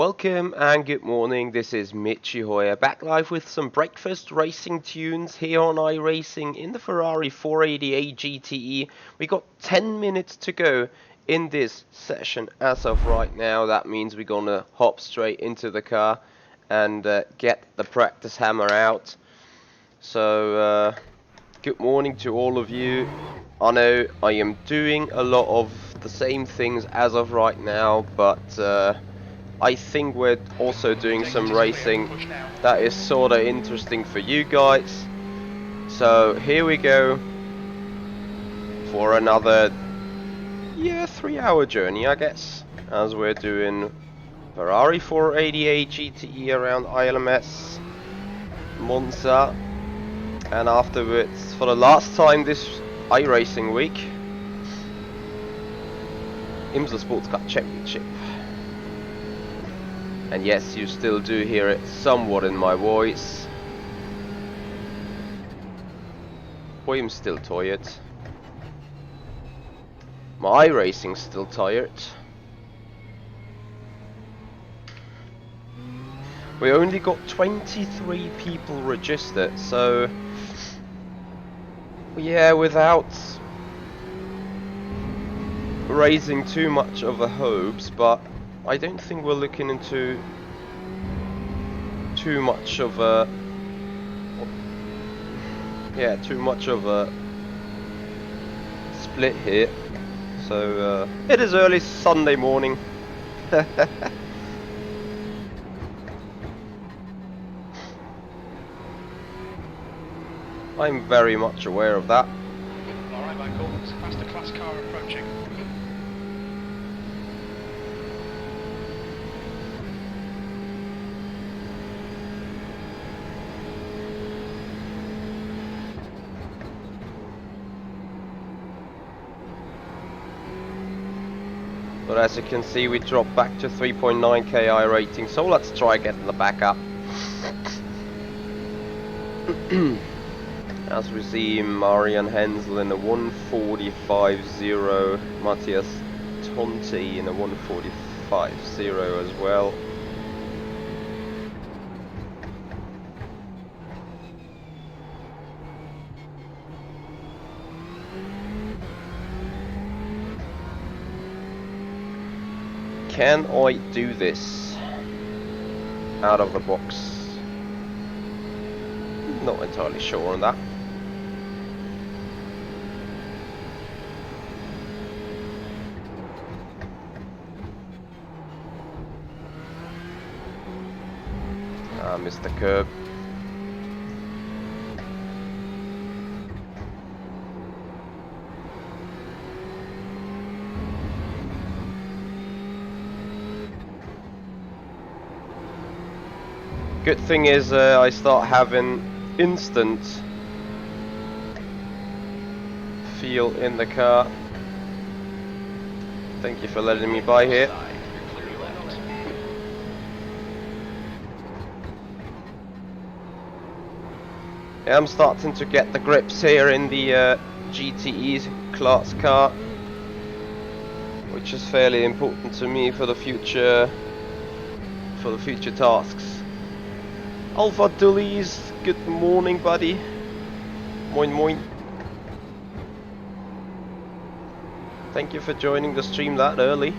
Welcome and good morning, this is Michi here, back live with some breakfast racing tunes here on iRacing in the Ferrari 488 GTE. We got 10 minutes to go in this session as of right now. That means we're gonna hop straight into the car and get the practice hammer out. So good morning to all of you. I know I am doing a lot of the same things as of right now, but I think we're also doing some racing that is sort of interesting for you guys. So here we go for another 3-hour journey, I guess, as we're doing Ferrari 488 GTE around ILMS, Monza, and afterwards, for the last time this iRacing week, IMSA Sports Car Championship. And yes, you still do hear it somewhat in my voice. I'm still tired. My iRacing's still tired. We only got 23 people registered, so yeah, without raising too much of the hopes, but I don't think we're looking into too much of a split here. So it is early Sunday morning. I'm very much aware of that. Alright, Michael, it's a faster class car approaching. But as you can see, we dropped back to 3.9k I rating, so let's try getting the back up. As we see Marian Hensel in a 145.0, Matthias Tonti in a 145.0 as well. Can I do this out of the box? Not entirely sure on that. I missed the curb. Good thing is I start having instant feel in the car. Thank you for letting me by here. Yeah, I'm starting to get the grips here in the GTE class car, which is fairly important to me for the future tasks. Alpha Dullies, good morning, buddy. Moin moin. Thank you for joining the stream that early.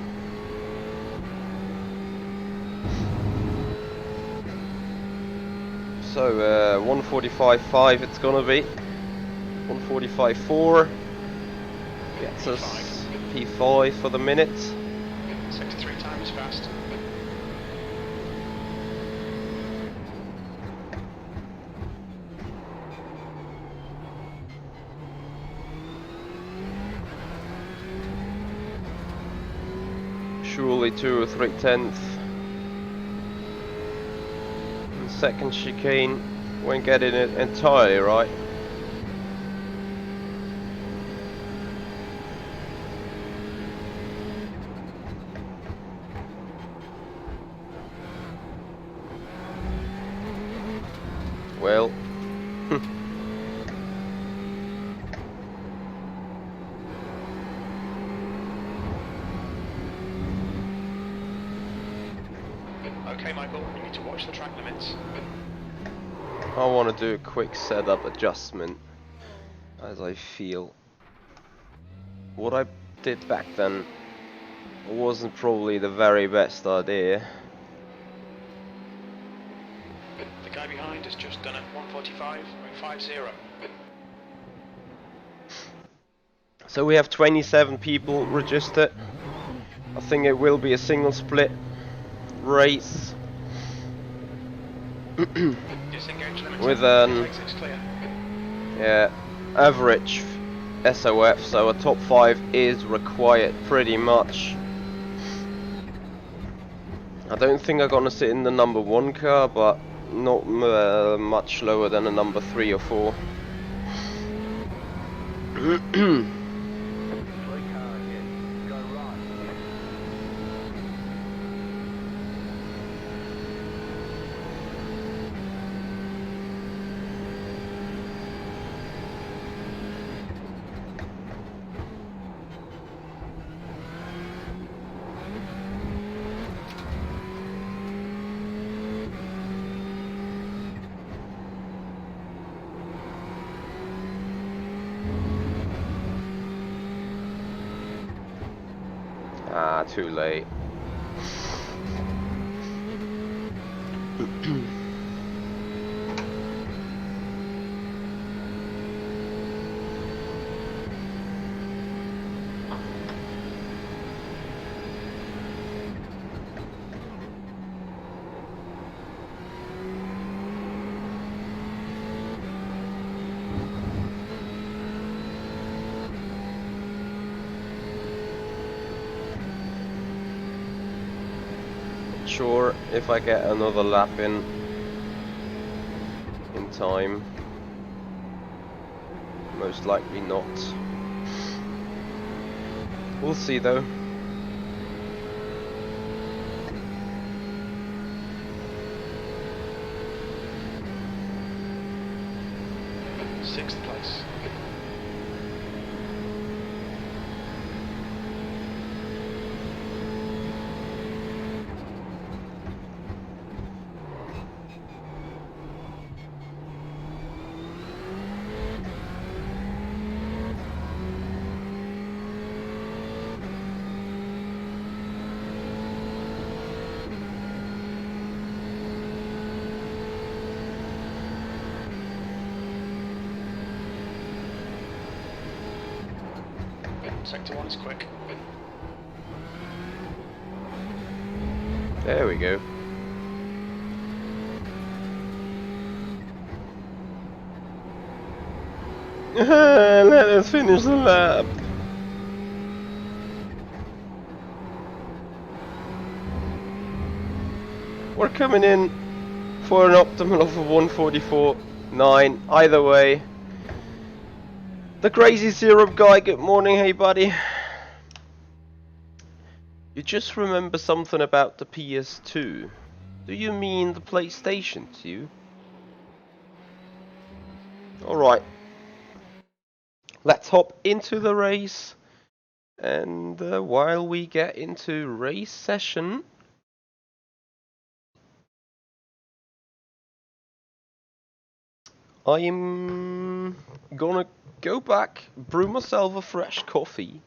So 145.5 it's gonna be. 145.4 gets us P5 for the minute. 63 times fast. Surely 2 or 3/10. Second chicane, won't getting it entirely right. Well, Okay, Michael, you need to watch the track limits. I want to do a quick setup adjustment, as I feel what I did back then wasn't probably the very best idea. The guy behind has just done a 145, going 5-0. So we have 27 people registered. I think it will be a single split race. Disengage limiter. With an Exit's clear. average SOF, so a top 5 is required pretty much. I don't think I'm gonna sit in the number 1 car, but not much lower than a number 3 or 4. Ah, too late. Sure, if I get another lap in time. Most likely not. We'll see though. Sixth place. Sector 1 is quick. There we go. Let us finish the lap. We're coming in for an optimal of a 144.9. Either way. The crazy syrup guy, good morning, hey buddy. You just remember something about the PS2. Do you mean the PlayStation 2? Alright. Let's hop into the race. And while we get into race session, I'm gonna go back, brew myself a fresh coffee.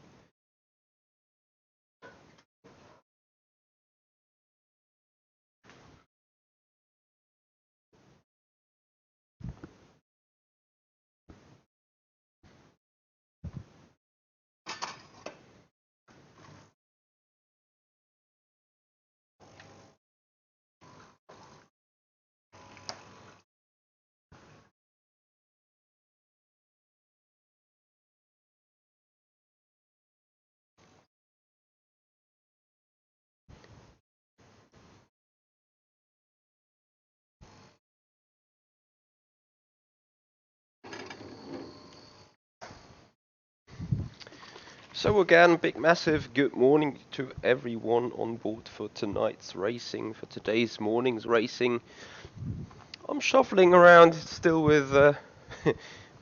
So again, big massive good morning to everyone on board for tonight's racing, for today's morning's racing. I'm shuffling around still with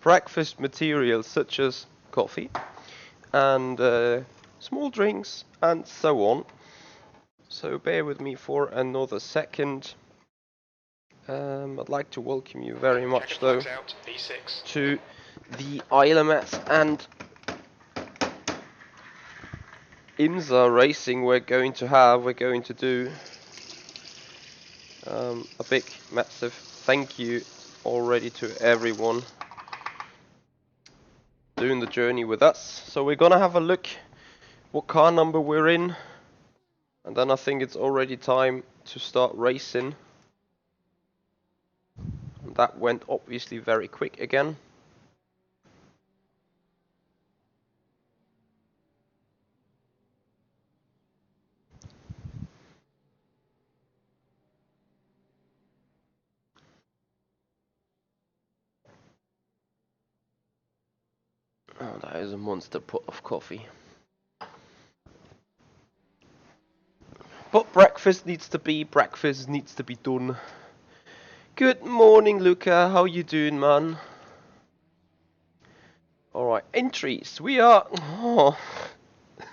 breakfast materials such as coffee and small drinks and so on. So bear with me for another second. I'd like to welcome you very much though out, E6. to the ILMS and IMSA racing we're going to do a big massive thank you already to everyone doing the journey with us. So we're gonna have a look what car number we're in, and then I think it's already time to start racing. And that went obviously very quick again. Oh, that is a monster pot of coffee. But breakfast needs to be done. Good morning, Luca. How you doing, man? Alright, entries. We are... Oh.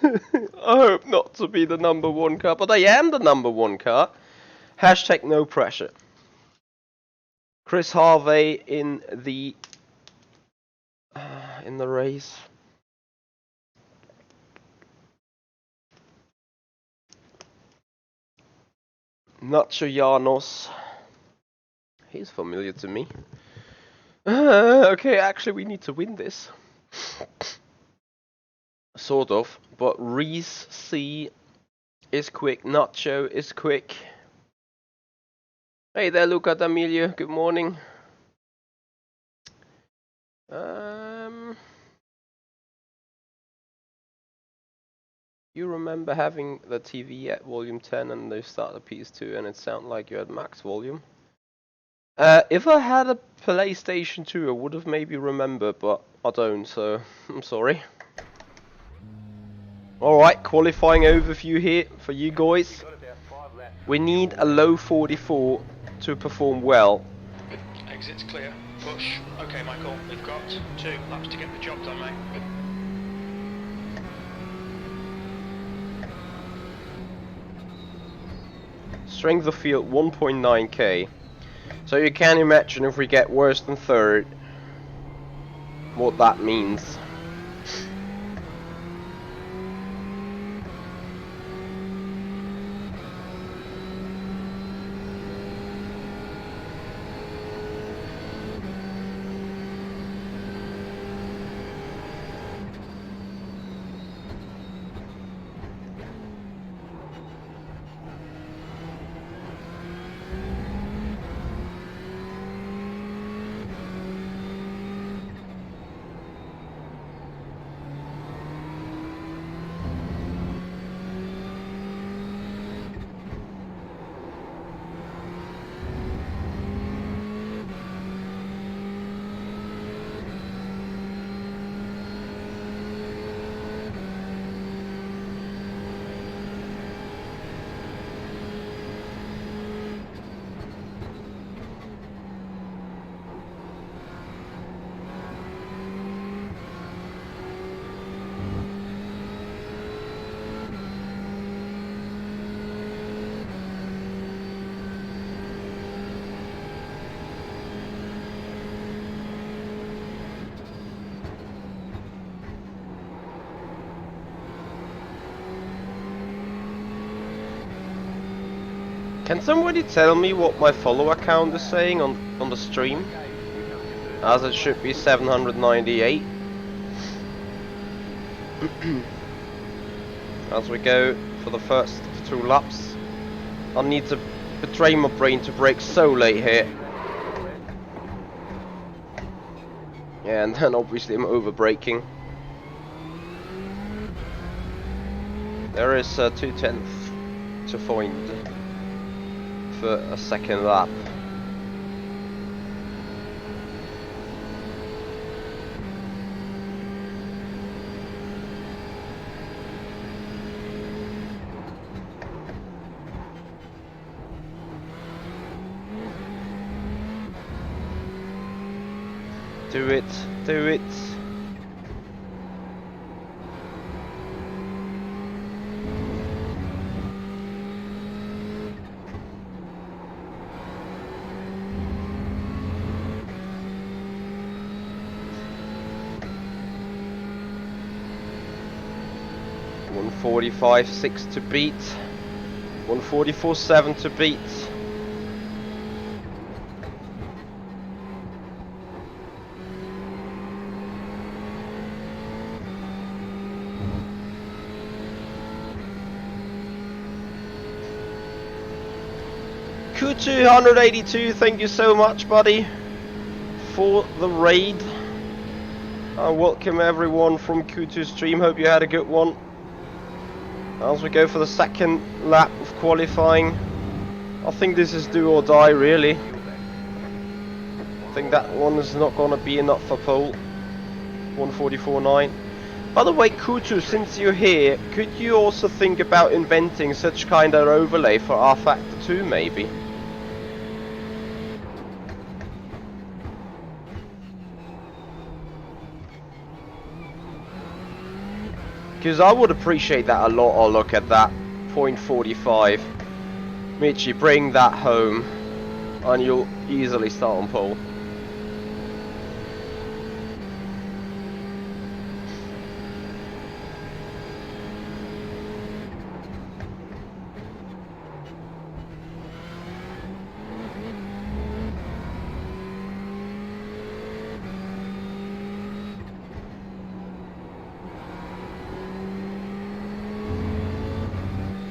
I hope not to be the number one car, but I am the number one car. Hashtag no pressure. Chris Harvey in the race. Nacho Janos. He's familiar to me. Okay, actually we need to win this. Sort of, but Reese C is quick, Nacho is quick. Hey there, Luca D'Amelio, good morning. You remember having the TV at volume 10 and they start the PS2 and it sounded like you had max volume? If I had a PlayStation 2 I would have maybe remembered, but I don't, so I'm sorry. Alright, qualifying overview here for you guys. We need a low 44 to perform well. Exit's clear. Push. Okay, Michael, we've got 2 laps to get the job done, mate. Strength of field 1.9k. So you can imagine if we get worse than third, what that means. Can somebody tell me what my follower count is saying on the stream? As it should be 798. As we go for the first 2 laps. I need to betray my brain to brake so late here. Yeah, and then obviously I'm over braking. There is 2/10 to find for a second lap. Do it, do it. 145.6 to beat. 144.7 to beat. Kutu 182, thank you so much, buddy, for the raid. Welcome everyone from Kutu stream. Hope you had a good one. As we go for the second lap of qualifying, I think this is do or die, really. I think that one is not going to be enough for pole. 144.9. By the way, Kutu, since you're here, could you also think about inventing such kind of overlay for R Factor 2, maybe? Because I would appreciate that a lot. Oh, look at that. 0.45. Michi, bring that home and you'll easily start on pole.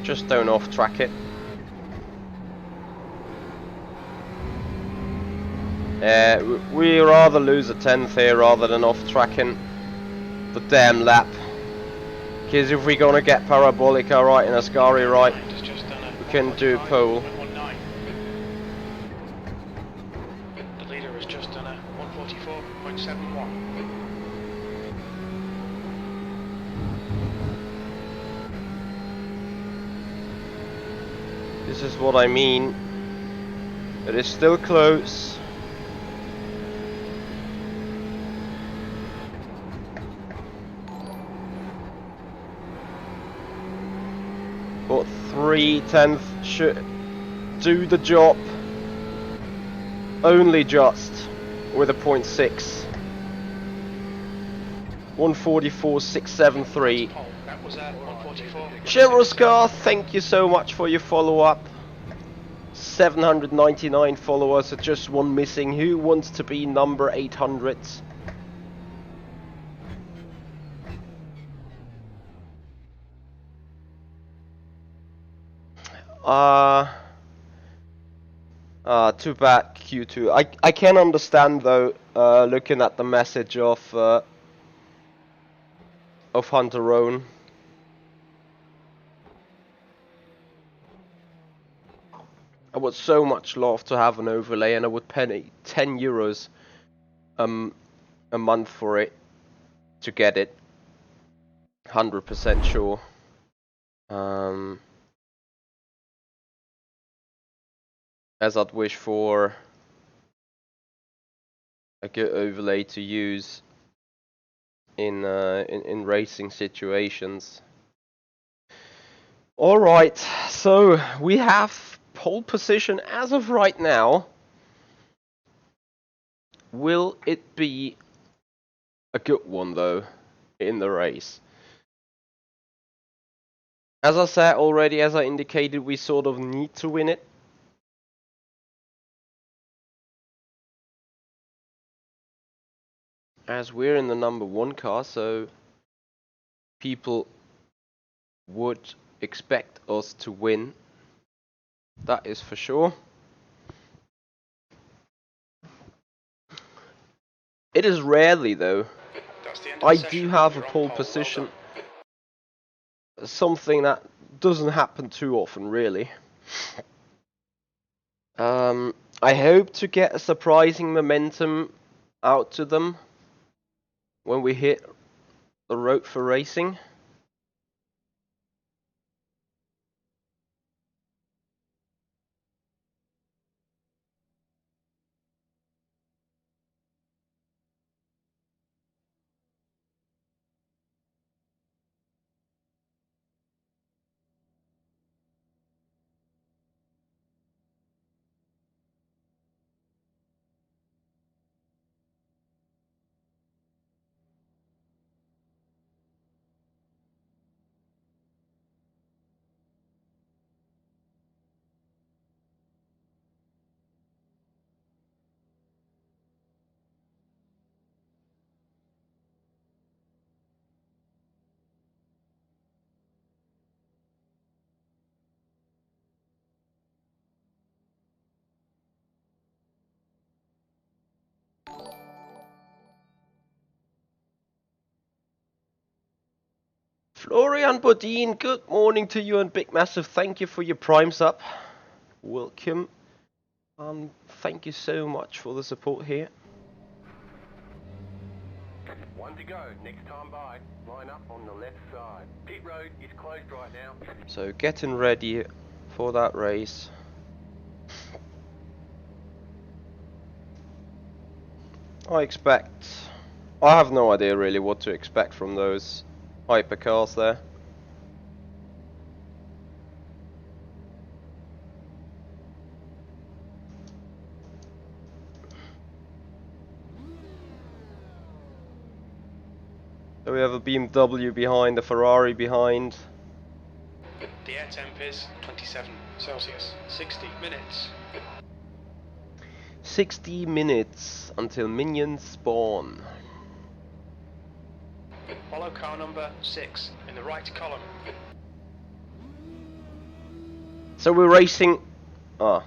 Just don't off-track it. We rather lose a 10th here rather than off-tracking the damn lap. Because if we're gonna get Parabolica right and Ascari right, we can do pole. The leader has just done a 144.71. This is what I mean. It is still close. But 3/10 should do the job. Only just with a 0.6. 144.673. That was at 144. Cheroskar, thank you so much for your follow-up. 799 followers, just one missing. Who wants to be number 800? Too bad, Q2. I can understand though, looking at the message of Hunter Roan. I would so much love to have an overlay, and I would pay 10 euros a month for it to get it. 100% sure. As I'd wish for a good overlay to use in racing situations. All right, so we have pole position as of right now. Will it be a good one though in the race? As I said already, as I indicated, we sort of need to win it. As we're in the number 1 car, so people would expect us to win. That is for sure. It is rarely though. I do have a pole position. Something that doesn't happen too often, really. I hope to get a surprising momentum out to them when we hit the road for racing. Florian Bodin, good morning to you and big massive thank you for your prime sub. Welcome. Thank you so much for the support here. One to go, next time by. Line up on the left side. Pit road is closed right now. So getting ready for that race. I have no idea really what to expect from those hypercars there. So we have a BMW behind, a Ferrari behind. The air temp is 27 Celsius, 60 minutes. 60 minutes until minions spawn. Follow car number 6 in the right column. So we're racing... I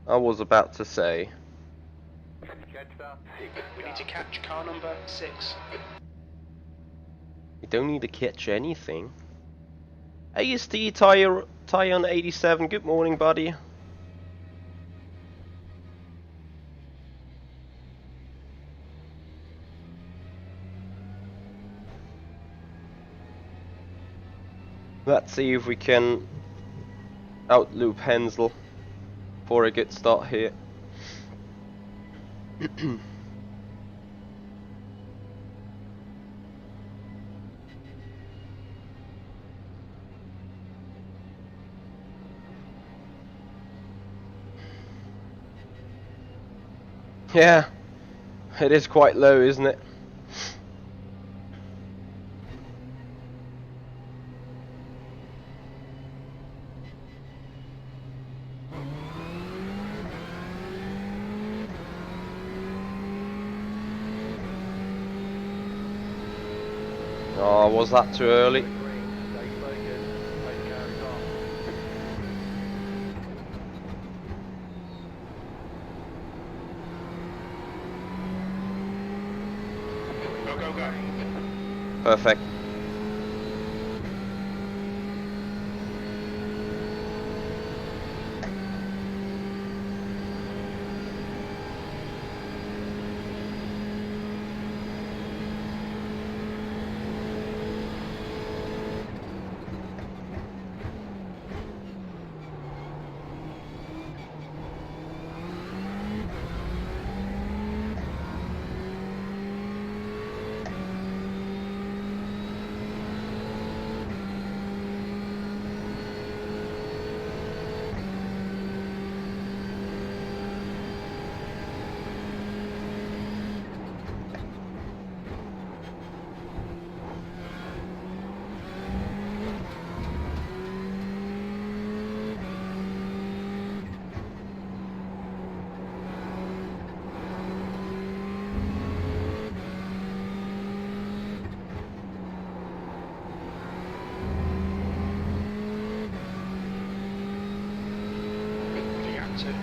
was about to say. We need to catch car number 6. You don't need to catch anything. AST Tyon 87, good morning buddy. Let's see if we can outloop Hensel for a good start here. Yeah, it is quite low, isn't it? Oh, was that too early? Go, go, go. Perfect.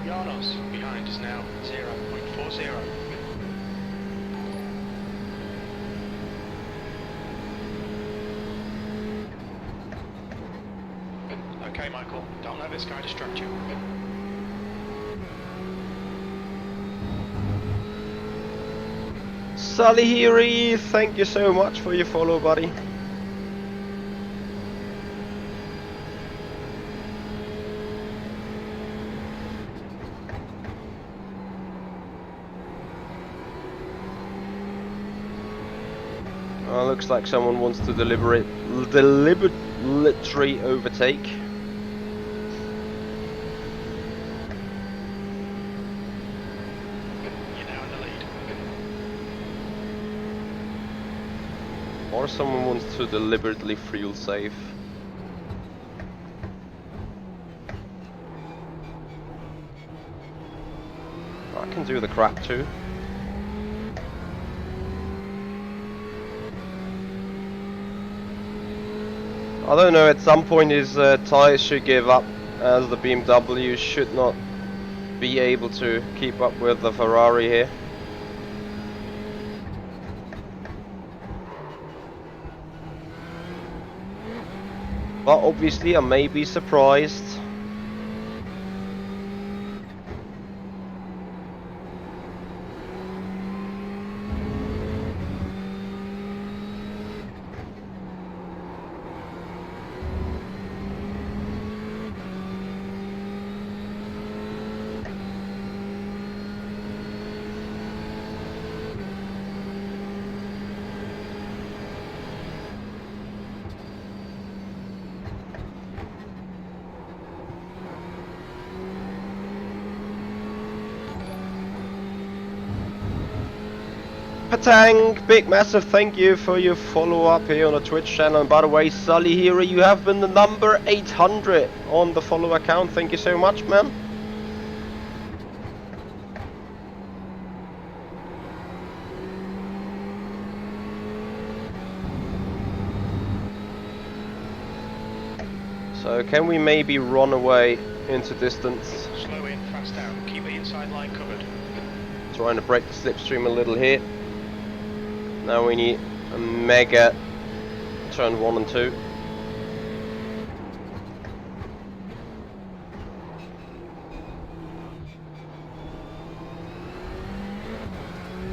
Janos behind is now 0.40. Okay, Michael, don't let this guy distract you. Salihiri, thank you so much for your follow, buddy. Looks like someone wants to deliberately overtake. You're now in the lead. Or someone wants to deliberately fuel save. I can do the crap too. I don't know, at some point his tyres should give up, as the BMW should not be able to keep up with the Ferrari here. but obviously I may be surprised. Patang, big massive thank you for your follow up here on the Twitch channel. And by the way, Sully Hero, you have been the number 800 on the follow account. Thank you so much, man. So can we maybe run away into distance? Slow in, fast out. Keep the inside line covered. Trying to break the slipstream a little here. Now we need a mega turn 1 and 2.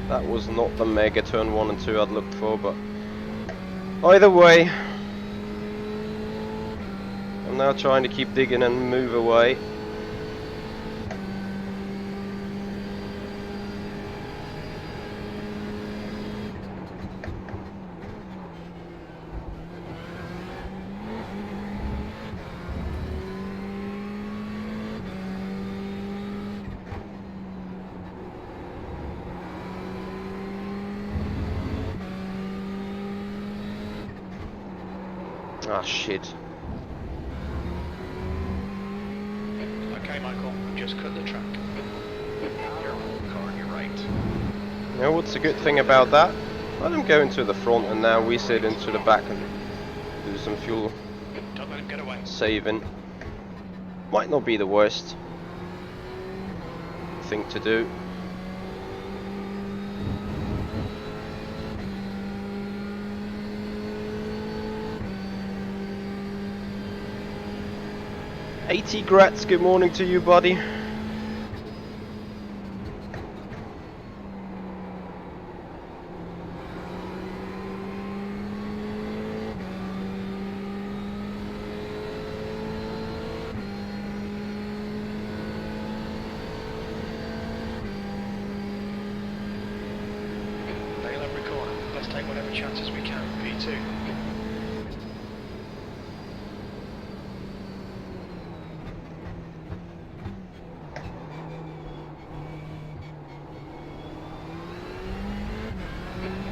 That was not the mega turn 1 and 2 I'd looked for, but either way, I'm now trying to keep digging and move away. Ah, shit. Okay, Michael, just cut the track. You're on the car on your right. You know what's the good thing about that? Let him go into the front and now we sit into the back and do some fuel Don't let him get away. saving. Might not be the worst thing to do. AT Gratz, good morning to you, buddy. Nail every corner. Let's take whatever chances we can. P2.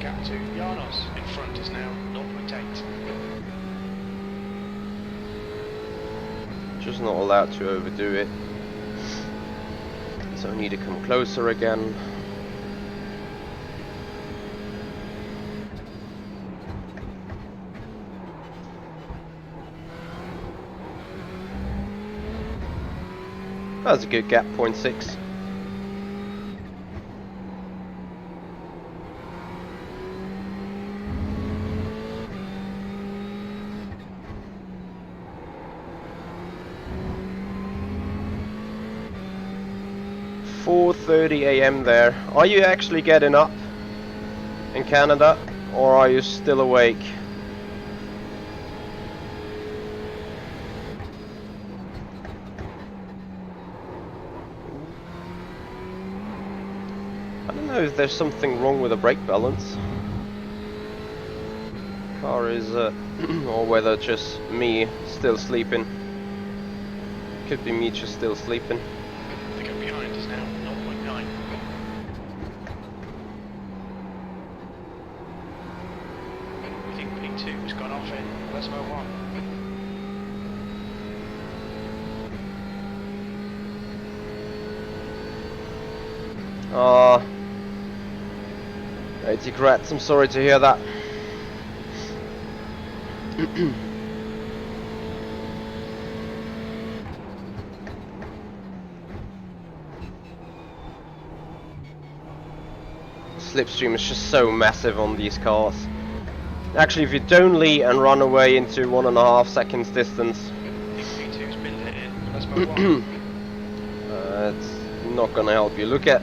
Gap to Janos. In front is now 0.8. Just not allowed to overdo it. So I need to come closer again. That's a good gap, 0.6. .4:30 AM there. Are you actually getting up in Canada, or are you still awake? I don't know if there's something wrong with the brake balance. Car is, or whether just me still sleeping. Could be me just still sleeping. The gap behind is now 0.9. We think P2 has gone off in Lesmo 1. Ah, 80 grats, I'm sorry to hear that. Slipstream is just so massive on these cars. Actually, if you don't lead and run away into 1.5 seconds distance, V2's been hitting. Let's move on. it's not gonna help you. Look at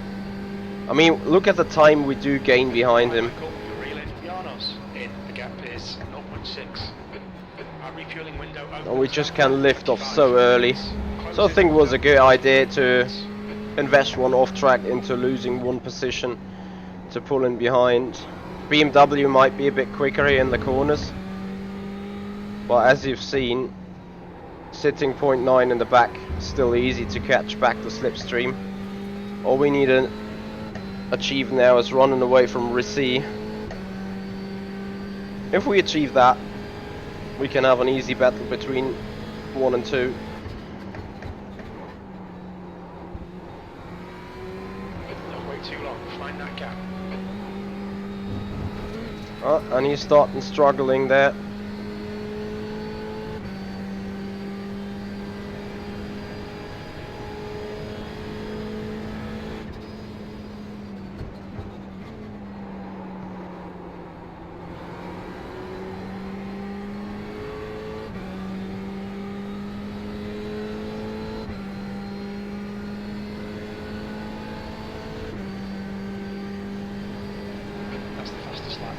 the time we do gain behind him. Michael, you're reeling. Janos in. The gap is 0.6. Our refueling window opens And we just at can lift off 25 so early. seconds. So I think it was a good idea to invest one off track into losing one position to pull in behind. BMW might be a bit quicker here in the corners, but as you've seen, sitting 0.9 in the back, still easy to catch back the slipstream. All we need to achieve now is running away from Ricci. If we achieve that, we can have an easy battle between 1 and 2. Don't wait too long. Find that gap. And he's starting struggling there. That's the fastest lap.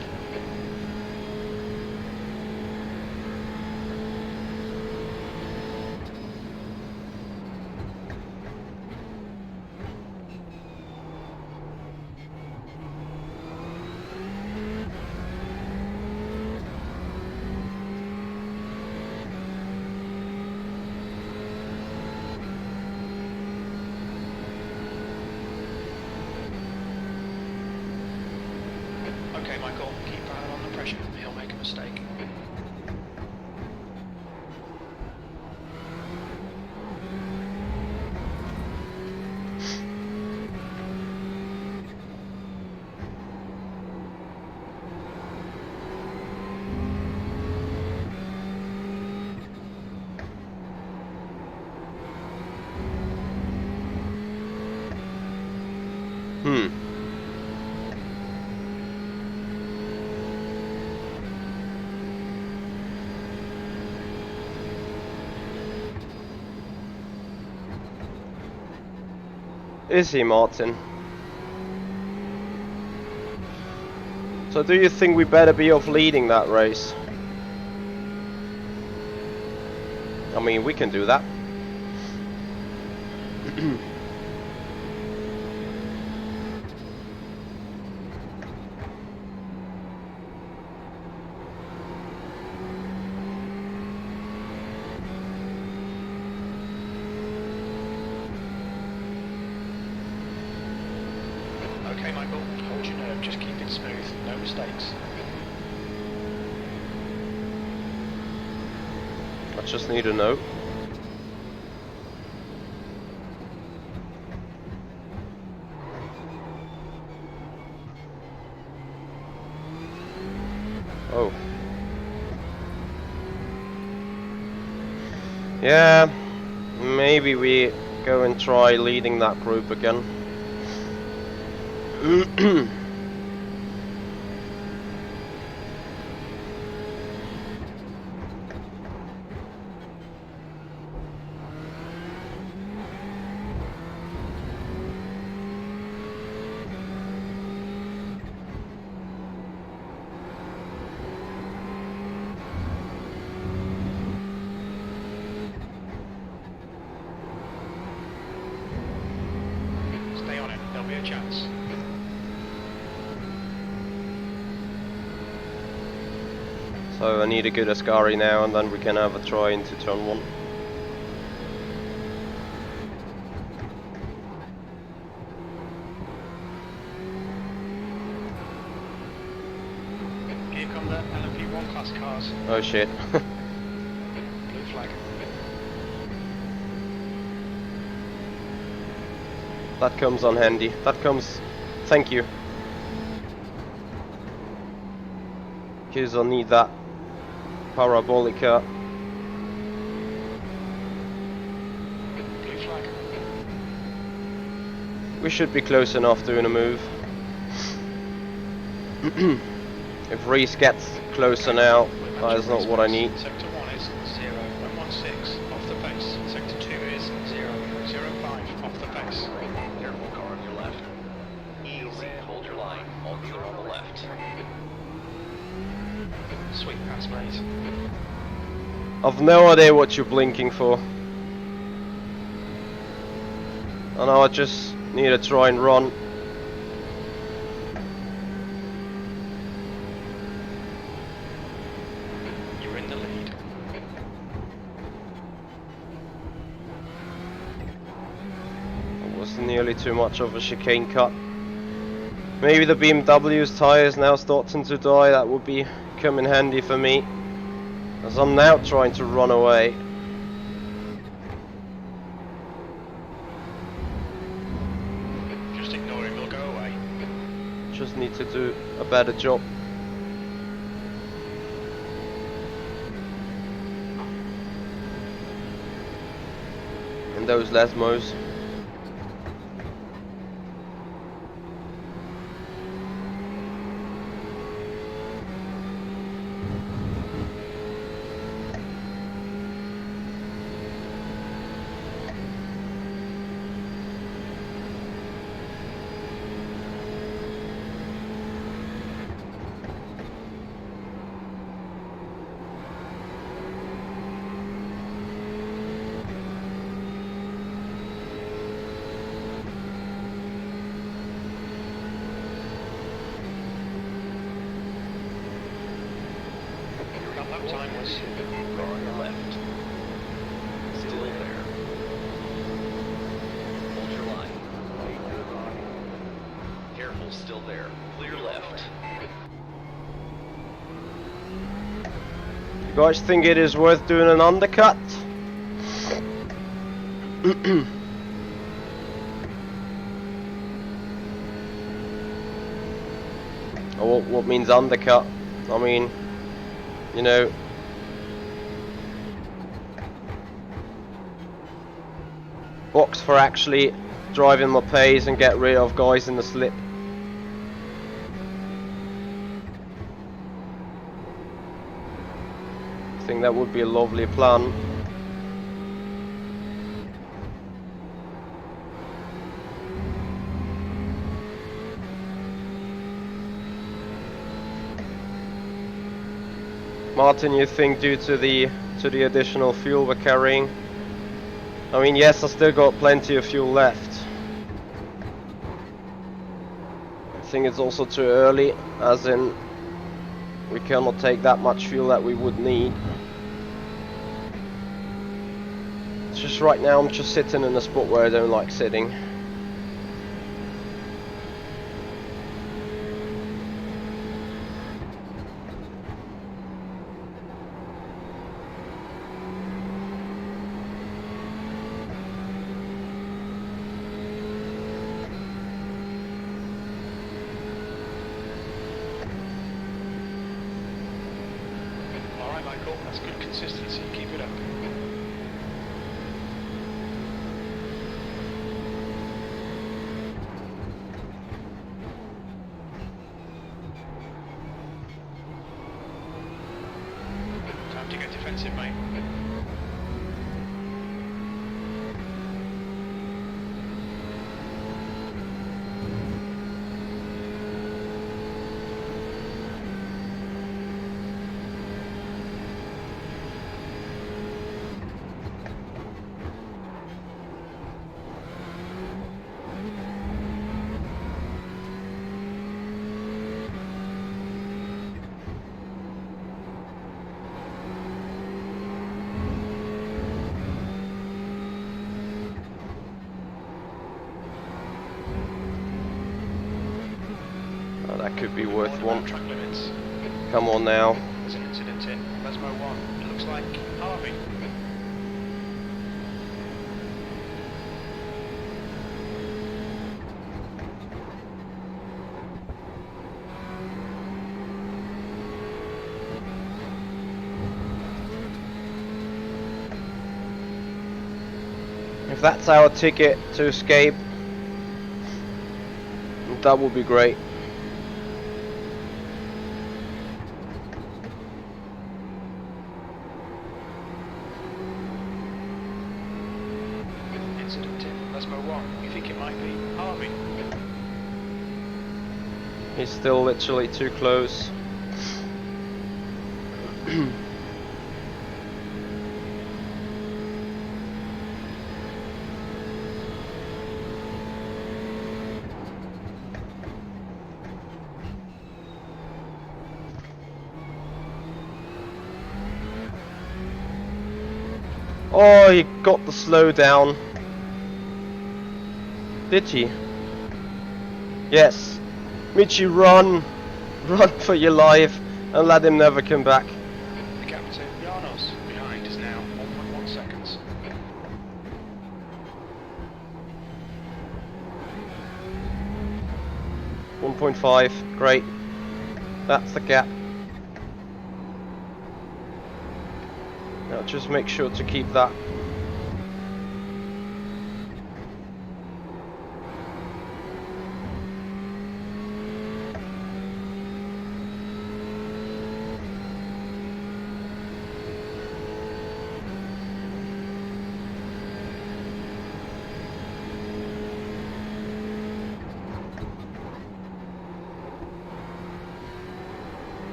Okay, Michael, keep Alan on the pressure. He'll make a mistake. Is he, Martin? So do you think we better be off leading that race? I mean, we can do that. Okay, Michael, hold your nerve. Just keep it smooth. No mistakes. I just need to know. Oh. Yeah, maybe we go and try leading that group again. Stay on it. There'll be a chance. So I need a good Ascari now, and then we can have a try into turn 1. Here come the LMP1 class cars. Oh shit. Blue flag. That comes on handy. That comes... Thank you. Because I'll need that parabolica. Blue flag. We should be close enough doing a move. If Reese gets closer now. That is not what I need. Sector 1 is 0.16 off the pace. Sector 2 is 0.05 off the pace. Careful, car on your left. Easy, hold your line. All clear on the left. Sweet pass, mate. I've no idea what you're blinking for. I know I just need to try and run. You're in the lead. It was nearly too much of a chicane cut. Maybe the BMW's tyres now starting to die. That would be come in handy for me, as I'm now trying to run away. Just ignore him, he'll go away. Just need to do a better job. And those Lesmos. That time was Car on your left. Still there. Hold your line. Careful, still there. Clear left. You guys think it is worth doing an undercut? Oh, what means undercut? I mean, you know, box for actually driving my pace and get rid of guys in the slip. I think that would be a lovely plan. Martin, you think due to the additional fuel we're carrying? I mean, yes, I still got plenty of fuel left. I think it's also too early, as in we cannot take that much fuel that we would need. It's just right now I'm just sitting in a spot where I don't like sitting. alright, Michael. That's good consistency. Keep it up. Time to get defensive, mate. Oh, that could be worth one. Track limits. Come on now. There's an incident in Lesmo 1. It looks like Harvey. If that's our ticket to escape, that would be great. incident in Lesmo 1. You think it might be Harvey? He's still literally too close. Oh, he got the slowdown. Did he? Yes. Michi, run! Run for your life and let him never come back. The gap to Janos behind is now 1.1 seconds. .5, great. That's the gap. Now just make sure to keep that.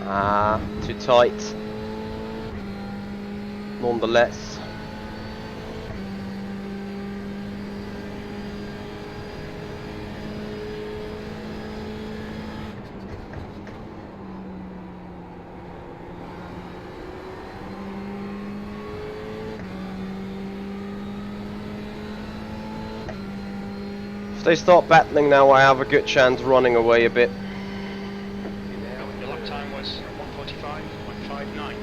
Ah, too tight. Nonetheless. If they start battling now, I have a good chance running away a bit. Your lap time was 1:45.59.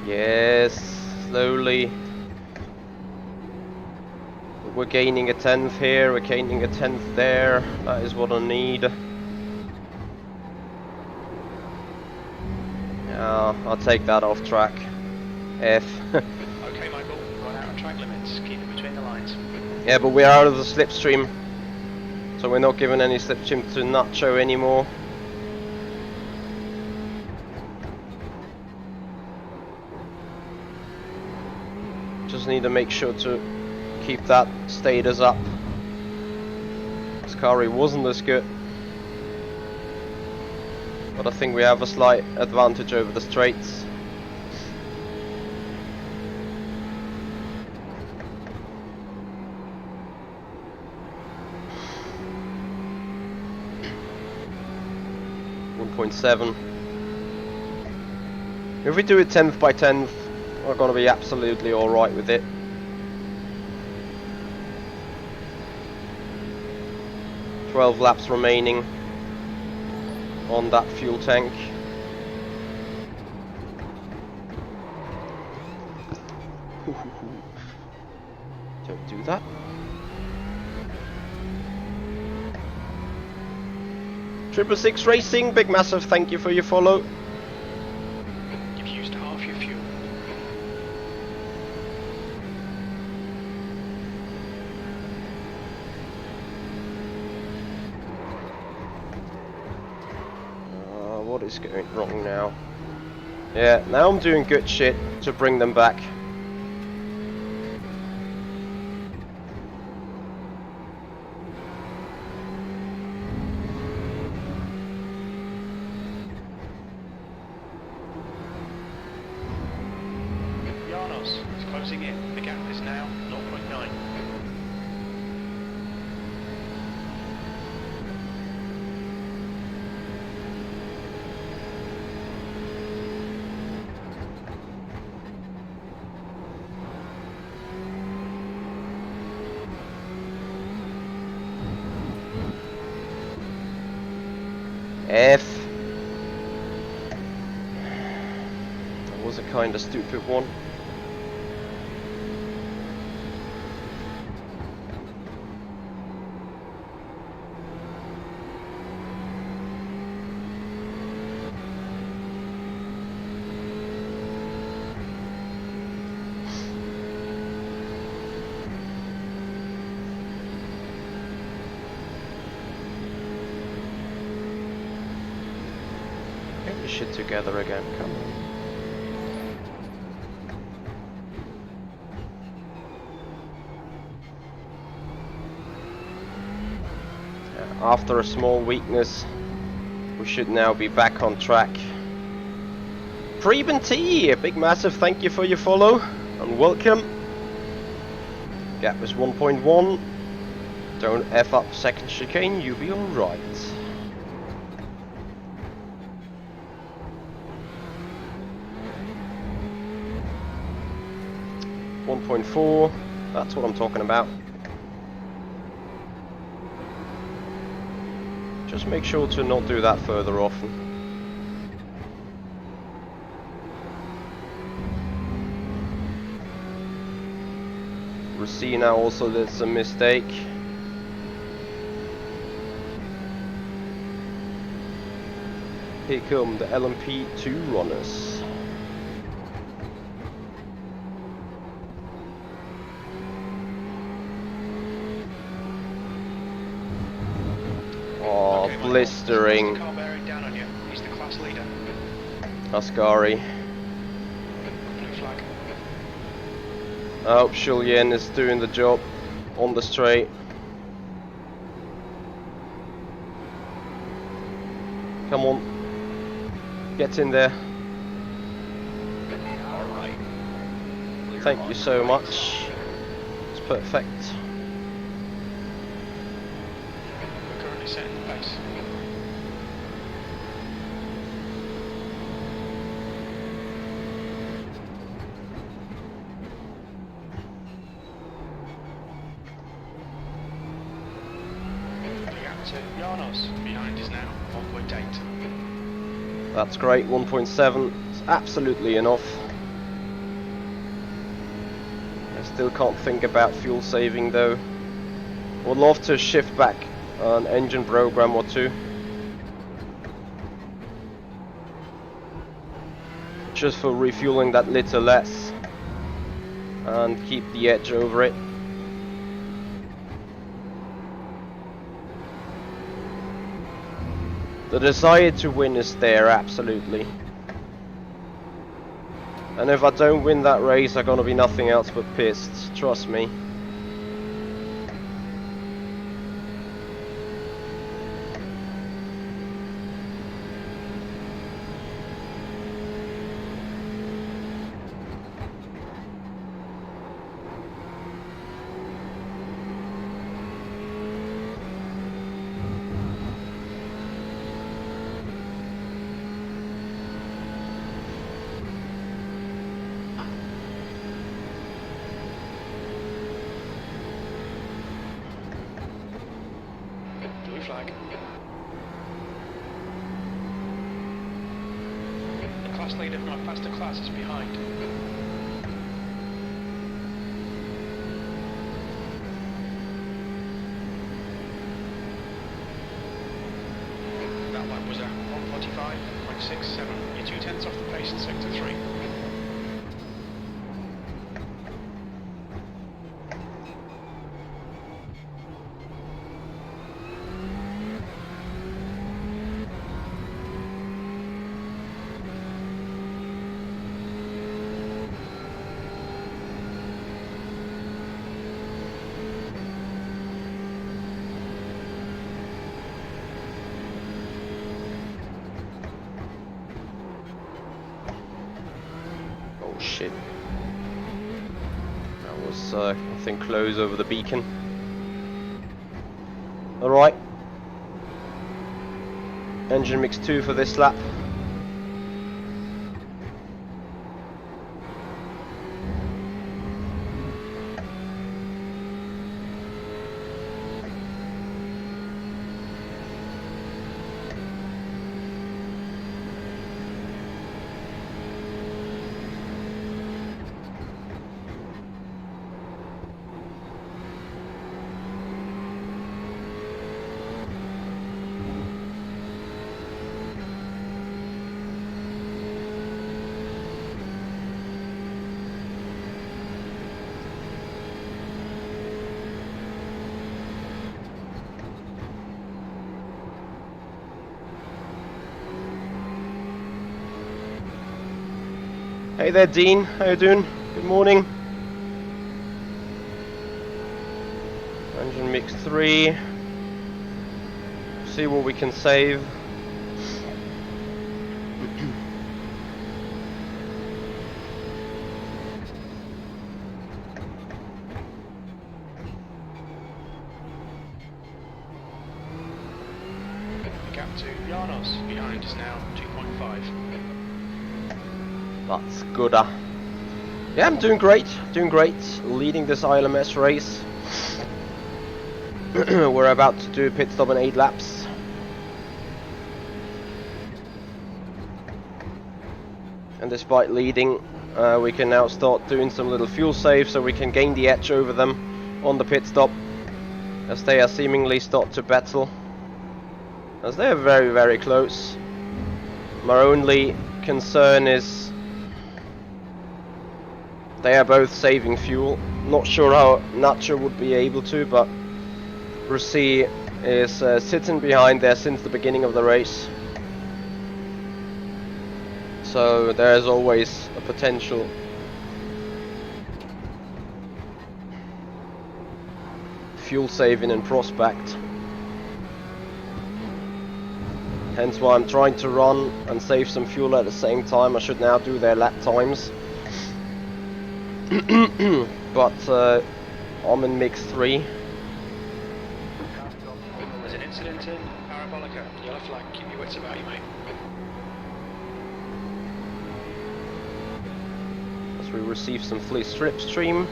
Yes, slowly. We're gaining a 10th here, we're gaining a 10th there. That is what I need. Yeah, I'll take that off track. F. Okay, Michael, run out of track limits. Keep it between the lines. Yeah, but we're out of the slipstream. So we're not giving any slipstream to Nacho anymore. Just need to make sure to keep that status up. Scary wasn't as good, but I think we have a slight advantage over the straights. .7. If we do it 10th by 10th, we're gonna be absolutely alright with it. .12 laps remaining on that fuel tank. Don't do that. Triple Six Racing, big massive thank you for your follow. You've used half your fuel. What is going wrong now? Yeah, now I'm doing good shit to bring them back. Janos is closing in. The gap is now 0.9. F. That was a kind of stupid one. Get your shit together again, come on. After a small weakness, we should now be back on track. Preben T, a big massive thank you for your follow and welcome. Gap is 1.1. Don't F up second chicane, you'll be alright. .4, that's what I'm talking about. Just make sure to not do that further often. Racina also did some mistake. Here come the LMP2 runners. Oh, okay, blistering. Car bearing down on you. He's the class leader. Ascari. Blue flag. I hope Julien is doing the job on the straight. Come on. Get in there. Alright. Thank you so much. It's perfect. We're currently setting the pace. Janos behind is now 1.8. That's great, 1.7. It's absolutely enough. I still can't think about fuel saving though. Would love to shift back an engine program or two. Just for refueling that little less. And keep the edge over it. The desire to win is there, absolutely. And if I don't win that race, I'm gonna be nothing else but pissed, trust me. Blue flag. The class leader from our faster class is behind. That lap was a 1:45.67. You're 2/10 off the pace in sector 3. Shit. That was, I think, close over the beacon. Alright. Engine mix 2 for this lap. Hey there, Dean. How you doing? Good morning. Engine mix 3. See what we can save. The gap to Janos behind is now 2.5. That's good. Yeah, I'm doing great. Leading this ILMS race. We're about to do a pit stop in 8 laps. And despite leading, we can now start doing some little fuel saves so we can gain the edge over them on the pit stop, as they are seemingly start to battle, as they are very, very close. My only concern is they are both saving fuel. Not sure how Nacho would be able to, but Rossi is sitting behind there since the beginning of the race. So there's always a potential fuel saving in prospect. Hence why I'm trying to run and save some fuel at the same time. I should now do their lap times. But I'm in mix 3. There's an incident in Parabolica. Yellow flag, keep your wits about you, mate. As we receive some free slipstream.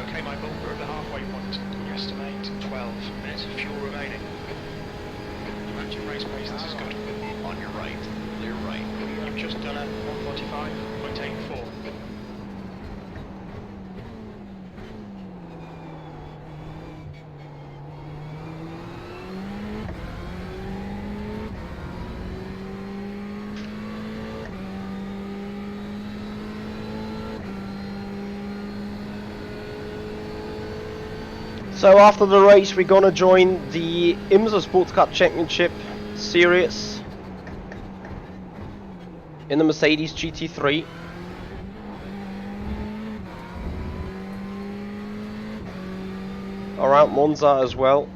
Okay, Michael, we're at the halfway point. We estimate 12 minutes of fuel remaining. Matching race pace, this is good. On your right. Clear right. You've just done a 145.84. So after the race, we're gonna join the IMSA Sports Cup Championship Series in the Mercedes GT3. Around Monza as well.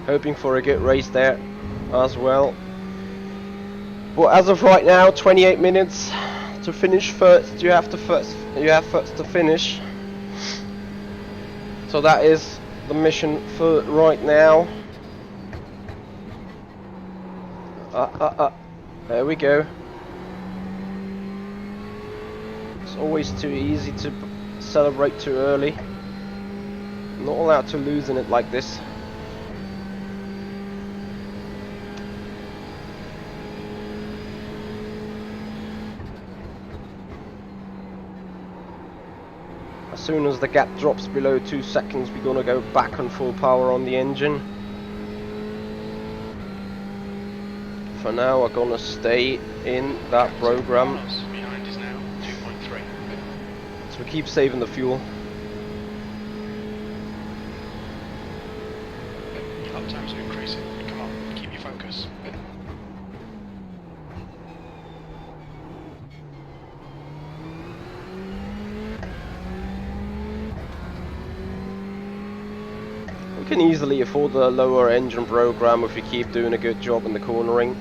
Hoping for a good race there as well. But as of right now, 28 minutes to finish first. You have first to finish. So that is the mission for right now. There we go. It's always too easy to celebrate too early. I'm not allowed to lose in it like this. As soon as the gap drops below 2 seconds, we're gonna go back on full power on the engine. For now, we're gonna stay in that program. Behind is now 2.3. So we keep saving the fuel. Your lap times are increasing. Come on, keep your focus. We can easily afford a lower engine program if we keep doing a good job in the cornering.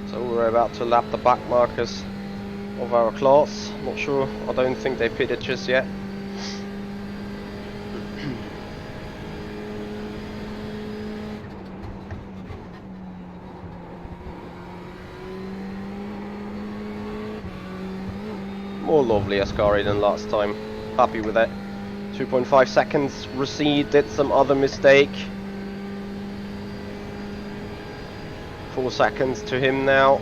So we're about to lap the back markers of our class. Not sure, I don't think they pitted just yet. More lovely Ascari than last time. Happy with that. 2.5 seconds. Recede did some other mistake. 4 seconds to him now.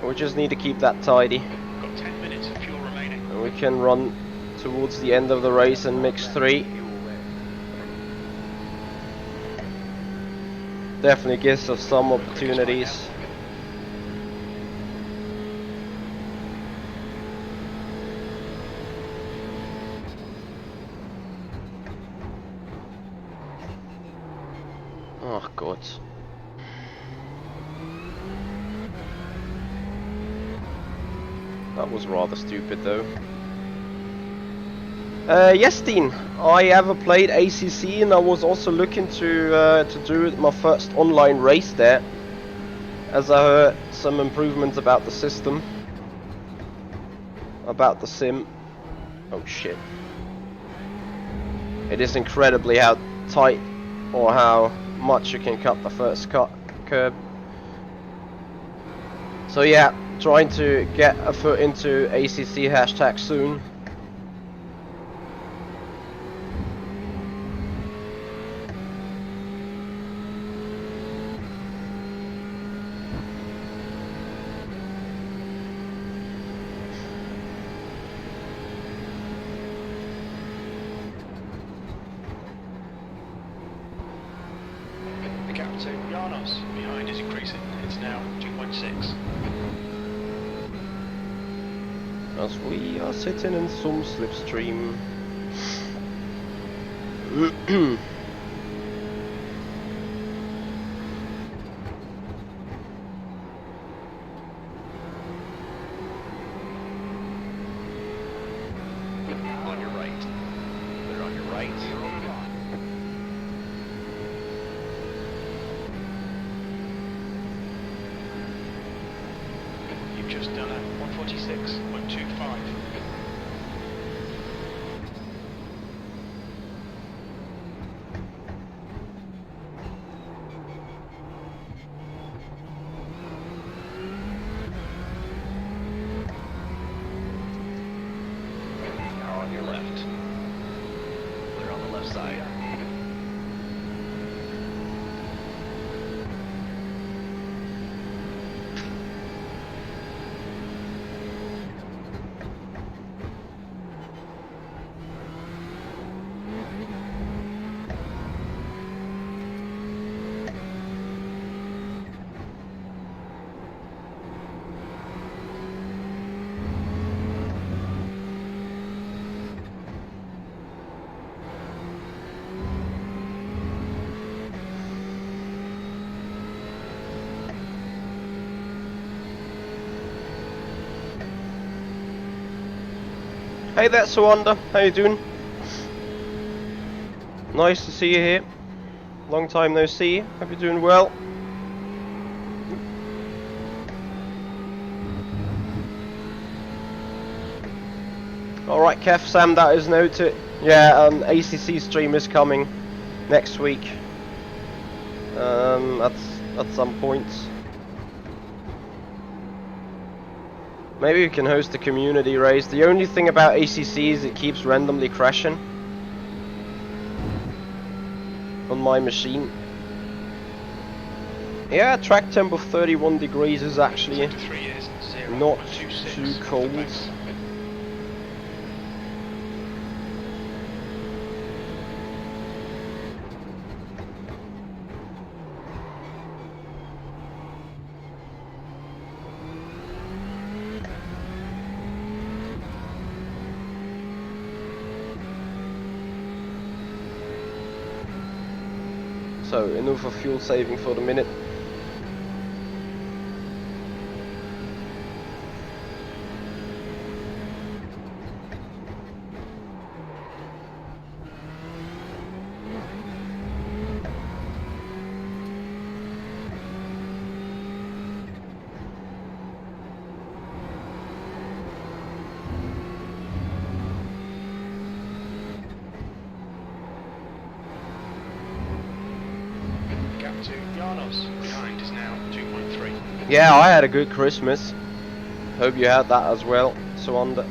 We just need to keep that tidy. Got 10 minutes of fuel remaining. And we can run towards the end of the race in mix 3. Definitely gives us some opportunities. Oh god. That was rather stupid though. Yes, Dean. I ever played ACC, and I was also looking to do my first online race there, as I heard some improvements about the system, about the sim. Oh shit! It is incredibly how tight or how much you can cut the first curb. So yeah, trying to get a foot into ACC hashtag soon. The gap to Janos behind is increasing. It's now 2.6. As we are sitting in some slipstream. On your right. Clear on your right. You've just done a 146.25. Now on your left. Clear on the left side. Hey there, Swanda. How you doing? Nice to see you here. Long time no see. Hope you're doing well. Alright, Kev, Sam, that is noted. Yeah, ACC stream is coming next week. At some point. Maybe we can host a community race. The only thing about ACC is it keeps randomly crashing on my machine. Yeah, track temp of 31 degrees is actually not too cold. So enough of fuel saving for the minute. To Janos behind is now 2.3. Yeah, I had a good Christmas. Hope you had that as well, Suanda.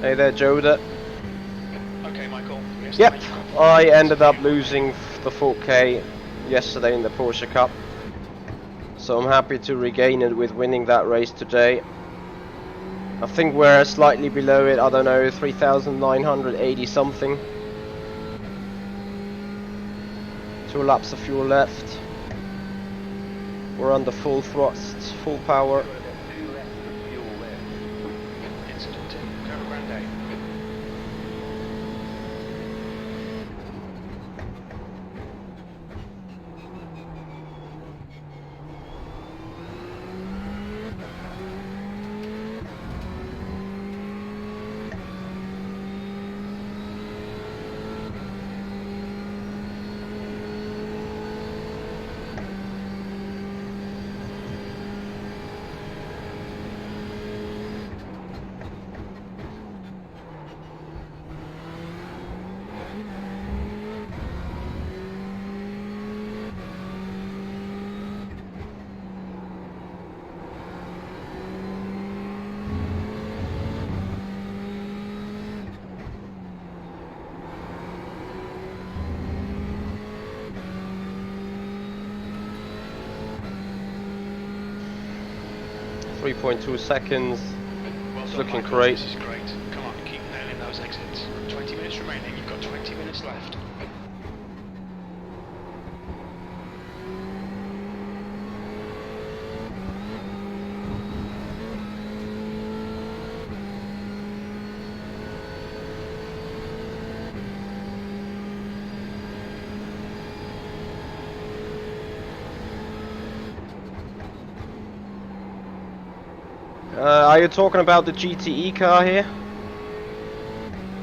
Hey there, Joda. Okay, Michael. Yep, I ended up losing the 4K yesterday in the Porsche Cup. So I'm happy to regain it with winning that race today. I think we're slightly below it, I don't know, 3,980 something. 2 laps of fuel left. We're under full thrust, full power. Incident in Colonel Grande. .2 seconds. Well It's done, looking Michael. great. This is great. Come on, keep nailing those exits. 20 minutes remaining. You've got 20 minutes left. Are you talking about the GTE car here?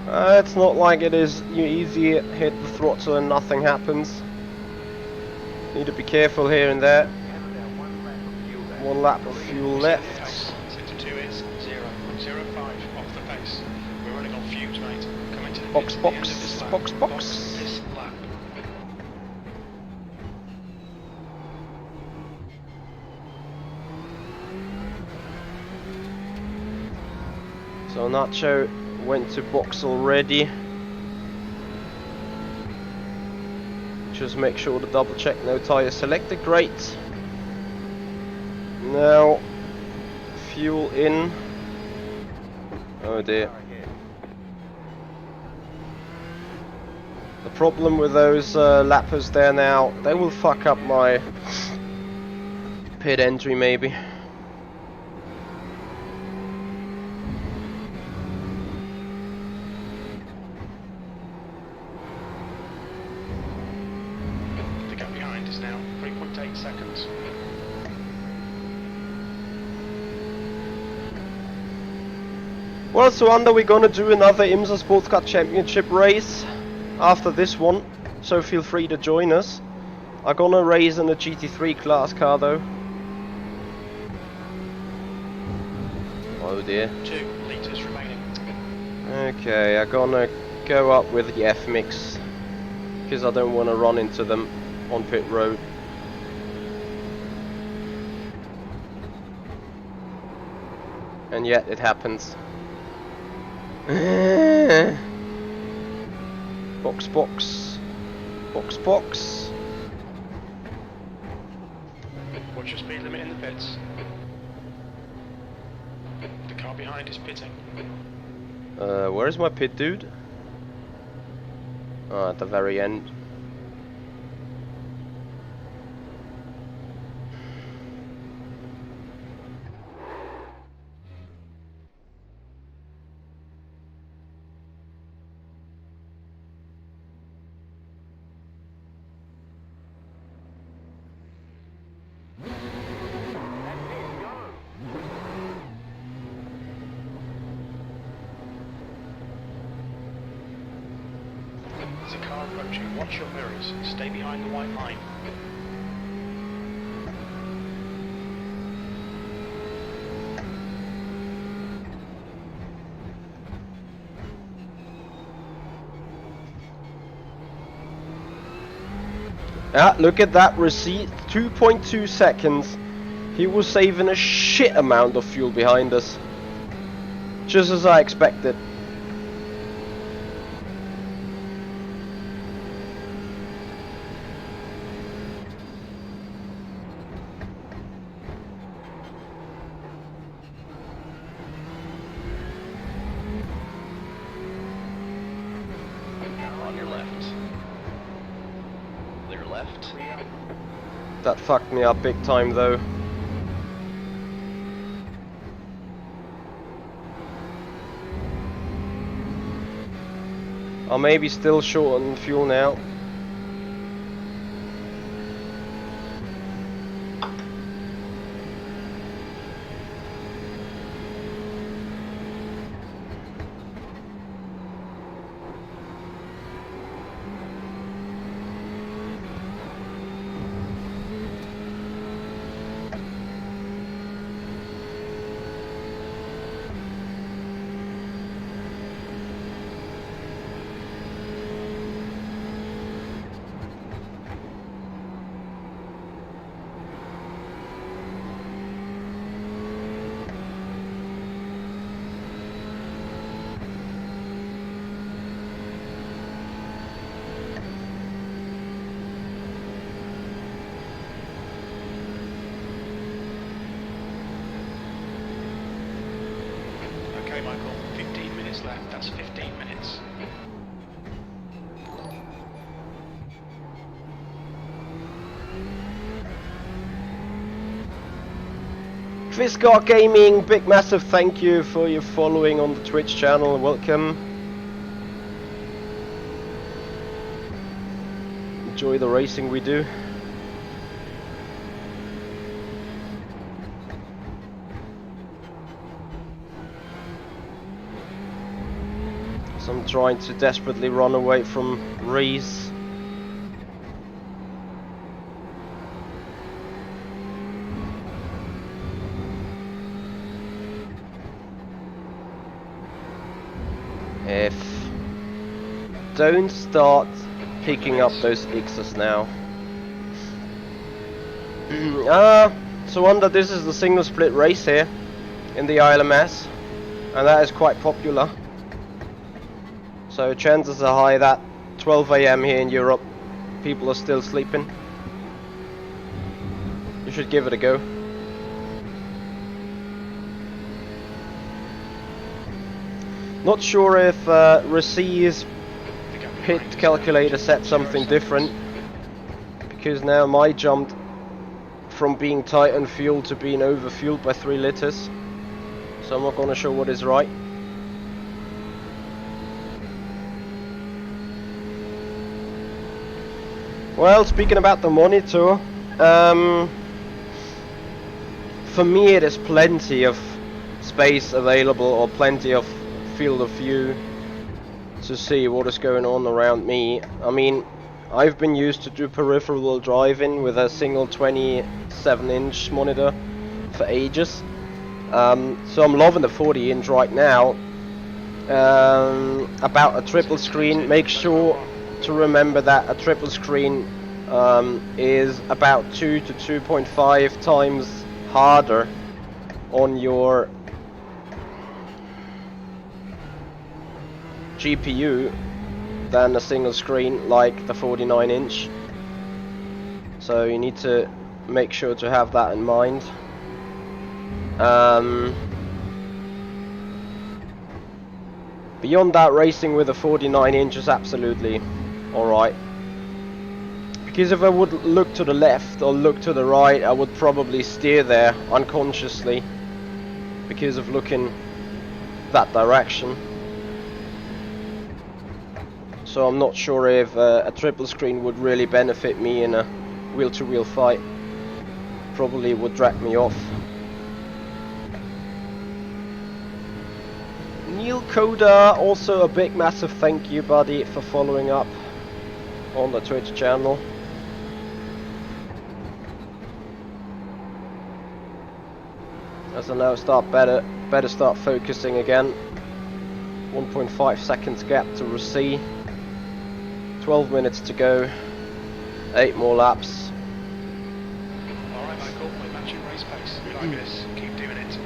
It's not like it is. You easy hit the throttle and nothing happens. Need to be careful here and there. 1 lap of fuel left. Sector 2 is 0.05 off the pace. We're running on fumes, mate. Coming to the Box, end box, of this lap. box, box. This lap. So Nacho went to box already. Just make sure to double check no tire selected. Great. Now fuel in. Oh dear. The problem with those lappers there now, they will fuck up my pit entry maybe. The gap behind is now 3.8 seconds. Well, Suanda, we're gonna do another IMSA Sports Car Championship race after this one, so feel free to join us. I'm gonna race in the GT3 class car though. Oh dear. 2 litres remaining. Okay, I'm gonna go up with the F-Mix, because I don't want to run into them on pit road. And yet it happens. Box, box. Box, box. Watch your speed limit in the pits. The car behind is pitting. Where's my pit dude? Oh, at the very end. There's a car approaching. Watch your mirrors. Stay behind the white line. Ah, look at that receipt, 2.2 seconds. He was saving a shit amount of fuel behind us. Just as I expected. On your left. Clear left. That fucked me up big time though. I may be still short on fuel now. Okay, Michael, 15 minutes left. That's 15 minutes. Quizcar Gaming, big massive thank you for your following on the Twitch channel. Welcome. Enjoy the racing we do. So I'm trying to desperately run away from Reese. Don't start picking up those X's now. So wonder, this is the single split race here in the ILMS, and that is quite popular. So chances are high that 12 AM here in Europe, people are still sleeping. You should give it a go. Not sure if Raci's pit calculator set something different, because now my jumped from being tight on fuel to being overfueled by 3 liters. So I'm not gonna show what is right. Well, speaking about the monitor, for me it is plenty of space available, or plenty of field of view to see what is going on around me. I mean, I've been used to do peripheral driving with a single 27-inch monitor for ages. So I'm loving the 40-inch right now. About a triple screen, make sure to remember that a triple screen is about 2 to 2.5 times harder on your GPU than a single screen like the 49-inch. So you need to make sure to have that in mind. Beyond that, racing with a 49-inch is absolutely alright. Because if I would look to the left or look to the right, I would probably steer there unconsciously because of looking that direction. So I'm not sure if a triple screen would really benefit me in a wheel-to-wheel fight. Probably would drag me off. Neil Coda, also a big massive thank you, buddy, for following up on the Twitch channel. As I now better start focusing again. 1.5 seconds gap to Rossi. 12 minutes to go. 8 more laps. Alright, Michael, we're matching race pace. We like this. Keep doing it.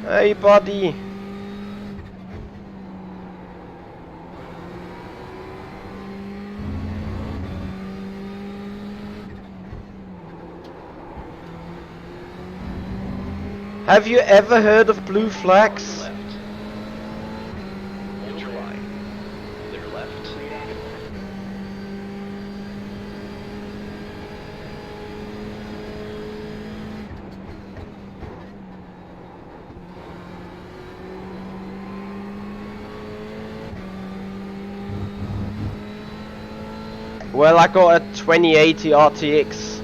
Hey, buddy. Have you ever heard of blue flags? Left. Hold your line. Clear left. Well, I got a 2080 RTX,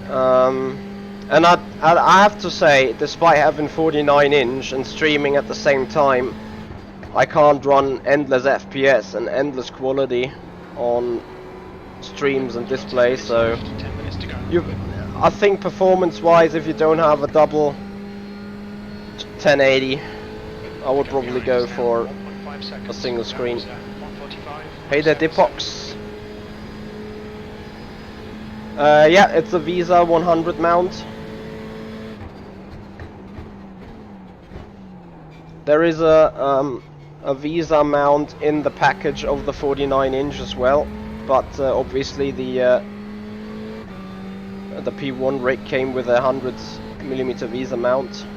and I have to say, despite having 49-inch and streaming at the same time, I can't run endless FPS and endless quality on streams and displays. So, 10 minutes to go. I think performance-wise, if you don't have a double 1080, I would probably go for a single screen. Hey there, Dipox. Yeah, it's a Visa 100 mount. There is a Visa mount in the package of the 49-inch as well, but obviously the P1 rig came with a 100mm Visa mount.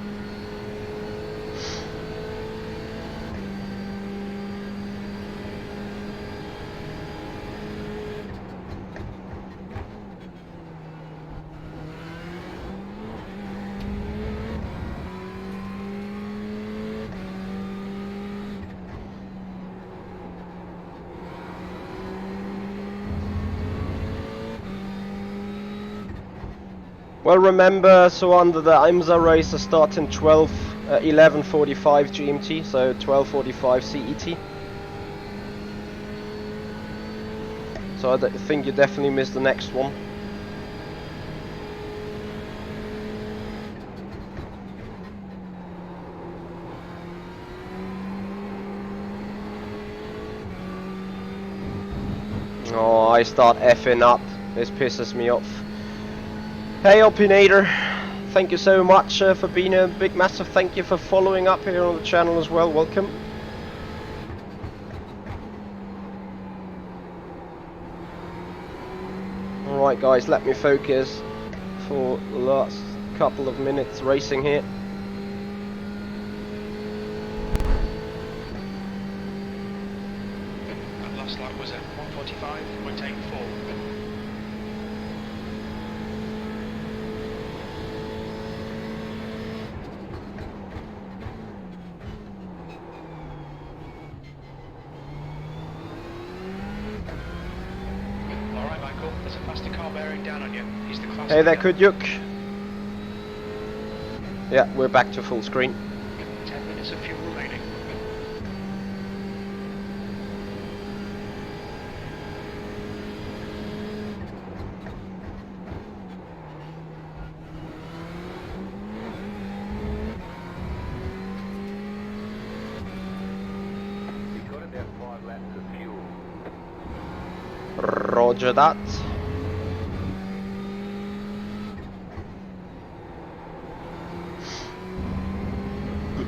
Well, remember, so under the IMSA race, I start in 11:45 GMT, so 12:45 CET. So I think you definitely missed the next one. Oh, I start effing up. This pisses me off. Hey Opinator, thank you so much for being a big massive thank you for following up here on the channel as well, welcome. Alright guys, let me focus for the last couple of minutes racing here. That last lap was at 1:45.84. Alright, Michael, there's a faster car bearing down on you. He's the class Hey there leader. Kudyuk. Yeah, we're back to full screen. 10 minutes of fuel remaining. You've got about 5 laps of fuel. Roger that. Blue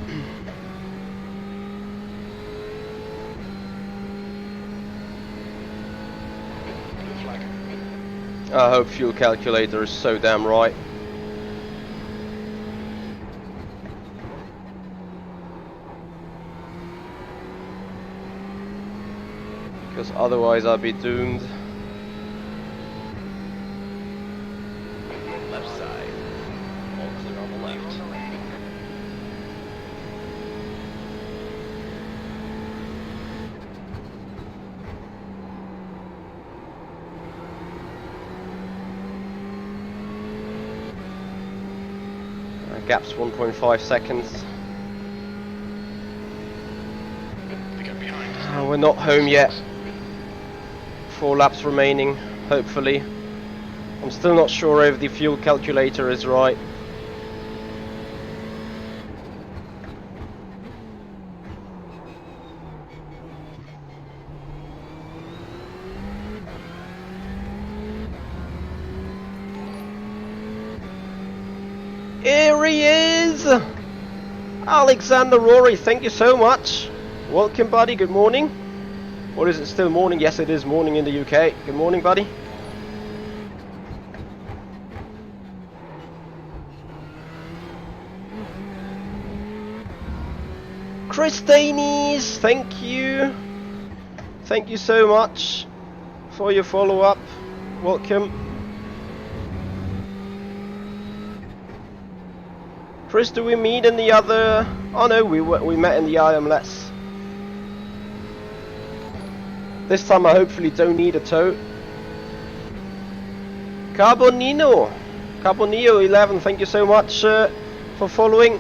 flag. I hope fuel calculator is so damn right. Because otherwise I'll be doomed. Left side. All clear on the left. Gap's 1.5 seconds. They go behind. We're not home yet. 4 laps remaining, hopefully. I'm still not sure if the fuel calculator is right. Here he is! Alexander Rory, thank you so much. Welcome, buddy. Good morning. Or is it still morning? Yes, it is morning in the UK. Good morning, buddy. Christines, thank you. Thank you so much for your follow-up. Welcome. Chris, do we meet in the other... Oh no, we met in the IMLS. This time I hopefully don't need a tow. Carbonino 11, thank you so much for following.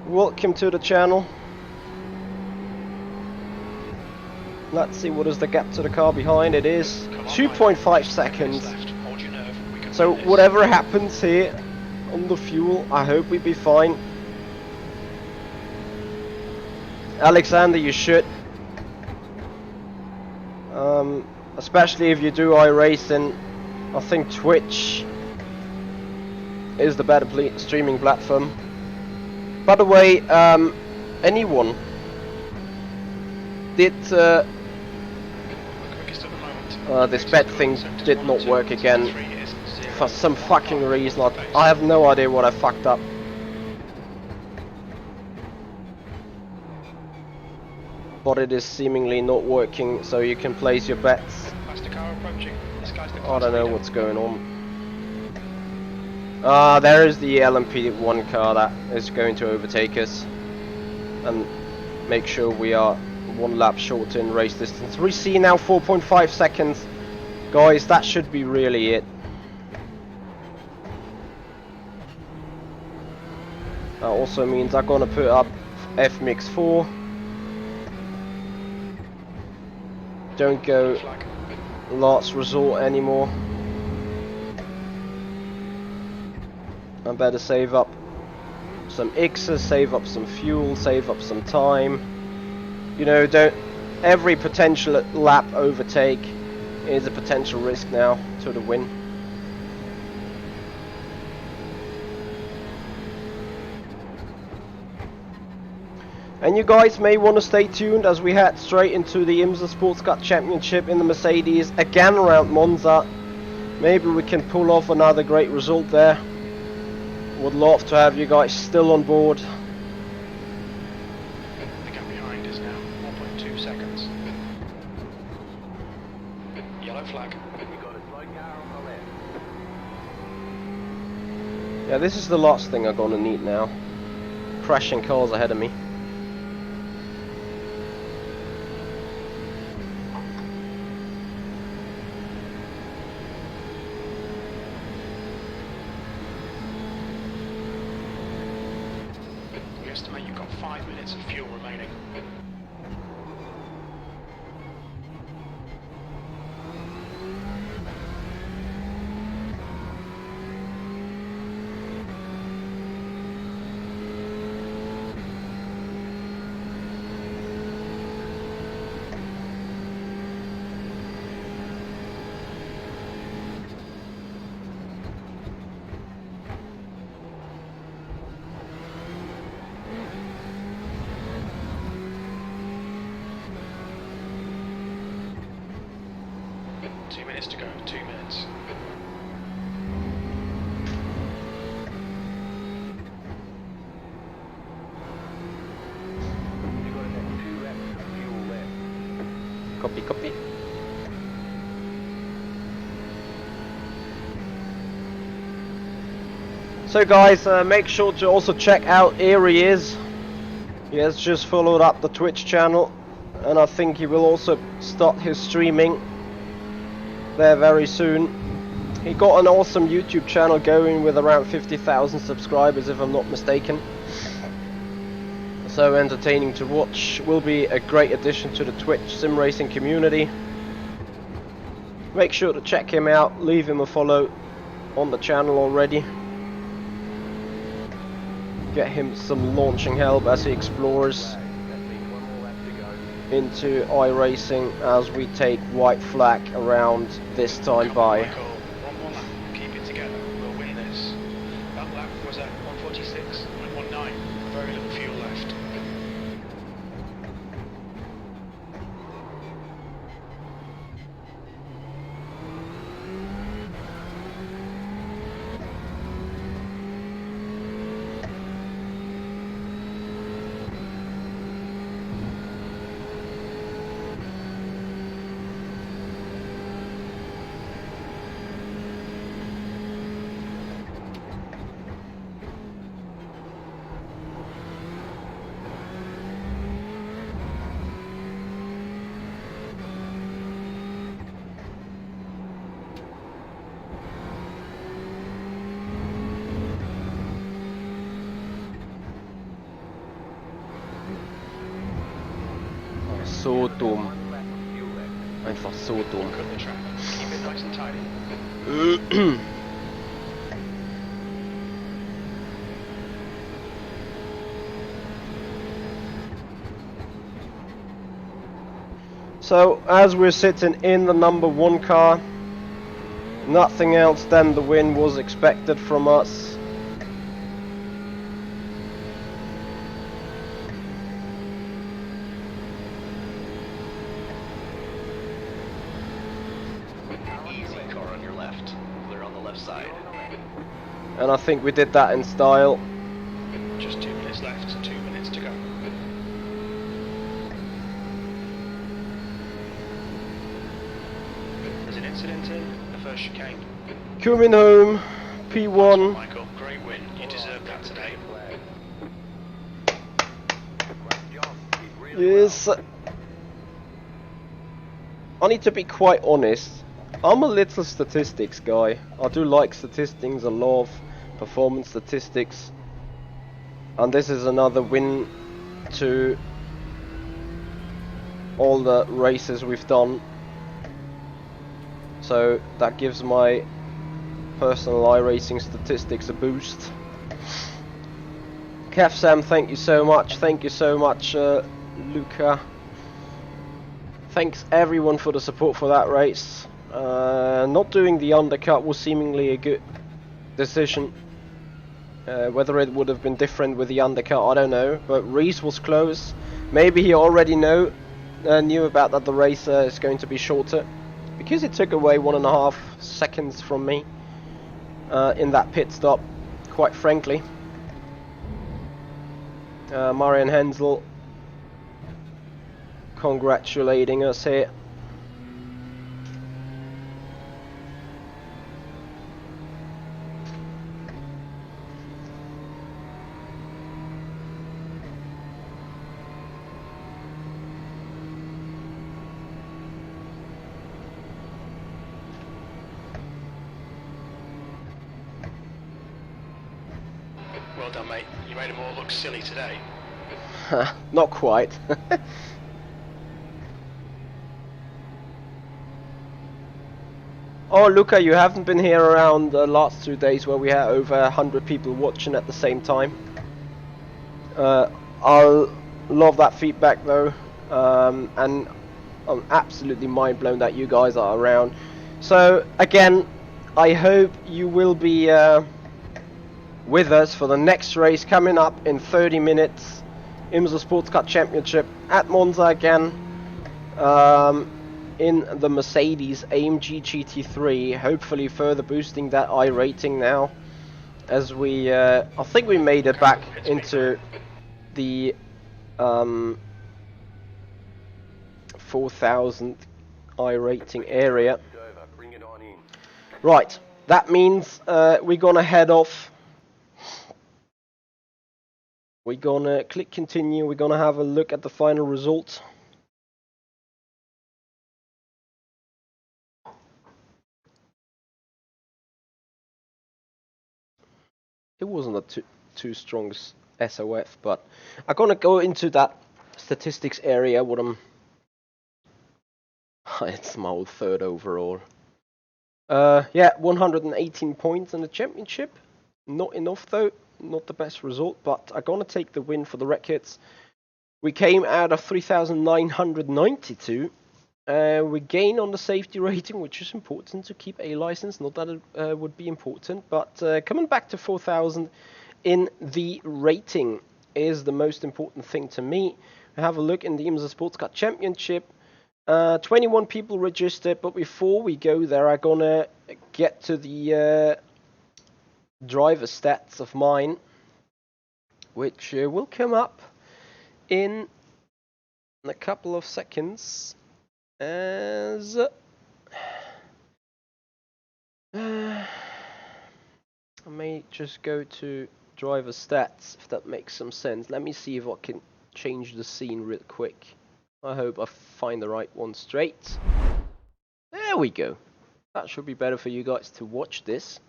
Welcome to the channel. Let's see, what is the gap to the car behind? It is 2.5 seconds. So whatever happens here on the fuel, I hope we be fine. Alexander, you should. Especially if you do iRacing, I think Twitch is the better streaming platform. By the way, anyone did this bet thing did not work again for some fucking reason. I have no idea what I fucked up. But it is seemingly not working, so you can place your bets. I don't know what's going on. There is the LMP1 car that is going to overtake us and make sure we are 1 lap short in race distance. We see now 4.5 seconds. Guys, that should be really it. That also means I'm gonna put up FMX 4. Don't go last resort anymore. I better save up some X's, save up some fuel, save up some time. You know, every potential lap overtake is a potential risk now to the win. And you guys may want to stay tuned as we head straight into the IMSA Sports Car Championship in the Mercedes again around Monza. Maybe we can pull off another great result there. Would love to have you guys still on board. The gap behind is now 1.2 seconds. Yellow flag. You've got a slow car on the left. Yeah, this is the last thing I'm gonna need now. Crashing cars ahead of me. We estimate you've got 5 minutes of fuel remaining. To go, 2 minutes. You've got about 2 laps of fuel left. Copy, copy. So guys, make sure to also check out here he is. He has just followed up the Twitch channel, and I think he will also start his streaming there very soon. He got an awesome YouTube channel going with around 50,000 subscribers, if I'm not mistaken. So entertaining to watch. Will be a great addition to the Twitch sim racing community. Make sure to check him out. Leave him a follow on the channel already. Get him some launching help as he explores into iRacing as we take white flag around this time Come on, by. Michael. One more lap. Keep it together. We'll win this. That lap was at 146.19. Very little fuel left. So dumm. Einfach so dumm. Look at the track. Keep it nice and tidy. So, as we're sitting in the number 1 car, nothing else than the win was expected from us. Easy car on your left. Clear on the left side. And I think we did that in style. Just 2 minutes left. 2 minutes to go. There's an incident in the first chicane. Coming home, Nice one, P1. Michael. Great win. You deserve that today. Yes. I need to be quite honest. I'm a little statistics guy. I do like statistics. I love performance statistics. And this is another win to all the races we've done. So that gives my personal iRacing statistics a boost. Kev Sam, thank you so much. Thank you so much, Luca. Thanks everyone for the support for that race. Not doing the undercut was seemingly a good decision. Whether it would have been different with the undercut, I don't know. But Reese was close. Maybe he already knew about that the race is going to be shorter, because it took away 1.5 seconds from me in that pit stop, quite frankly. Marian Hensel congratulating us here. Well done, mate. You made them all look silly today. Not quite. Oh, Luca, you haven't been here around the last 2 days where we had over 100 people watching at the same time. I'll love that feedback though, and I'm absolutely mind blown that you guys are around. So again, I hope you will be with us for the next race coming up in 30 minutes. IMSA Sports Car Championship at Monza again. In the Mercedes AMG GT3, hopefully further boosting that iRating now, as we I think we made it back into the 4,000 iRating area. Right, that means we're gonna head off. We're gonna click continue. We're gonna have a look at the final result. it wasn't a too strong SOF, but I'm gonna go into that statistics area. What I'm, it's my old third overall. Yeah, 118 points in the championship. Not enough though, not the best result, but I'm gonna take the win for the records. We came out of 3,992. We gain on the safety rating, which is important to keep a license. Not that it would be important, but coming back to 4,000 in the rating is the most important thing to me. We have a look in the IMSA Sports Car Championship. 21 people registered, but before we go there, I'm gonna get to the driver stats of mine, which will come up in a couple of seconds. As I may just go to driver stats, if that makes some sense. Let me see if I can change the scene real quick. I hope I find the right one straight. There we go. That should be better for you guys to watch this.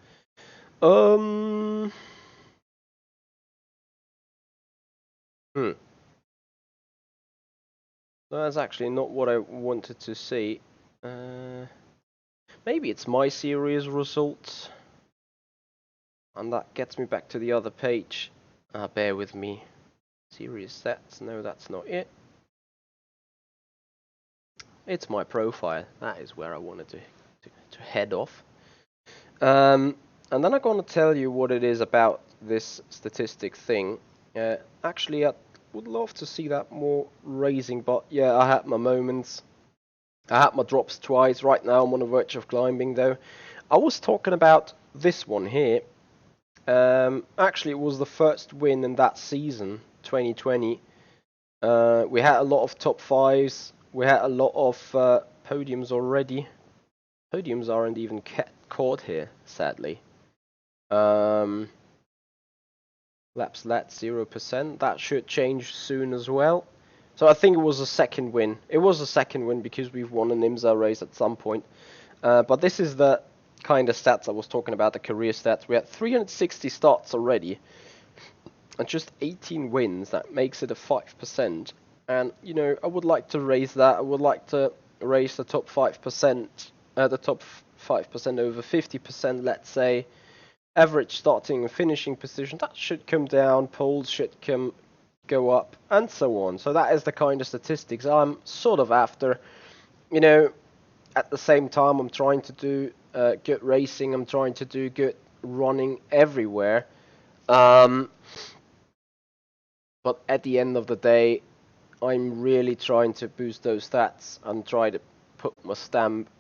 That's actually not what I wanted to see. Maybe it's my series results. And that gets me back to the other page. Bear with me. Series stats. No, that's not it. It's my profile. That is where I wanted to head off. And then I'm going to tell you what it is about this statistic thing. Actually, I would love to see that more racing, but yeah, I had my moments. I had my drops twice. Right now I'm on the verge of climbing though. I was talking about this one here. Actually, it was the first win in that season, 2020. We had a lot of top fives. We had a lot of podiums already. Podiums aren't even caught here, sadly. Laps lat 0%. That should change soon as well. So I think it was a second win. It was a second win because we've won an IMSA race at some point. But this is the kind of stats I was talking about, the career stats. We had 360 starts already. And just 18 wins. That makes it a 5%. And, you know, I would like to raise that. I would like to raise the top 5%. The top 5% over 50%, let's say. Average starting and finishing position, that should come down. Poles should go up, and so on. So that is the kind of statistics I'm sort of after. You know, at the same time, I'm trying to do good racing. I'm trying to do good running everywhere. But at the end of the day, I'm really trying to boost those stats and try to put my stamp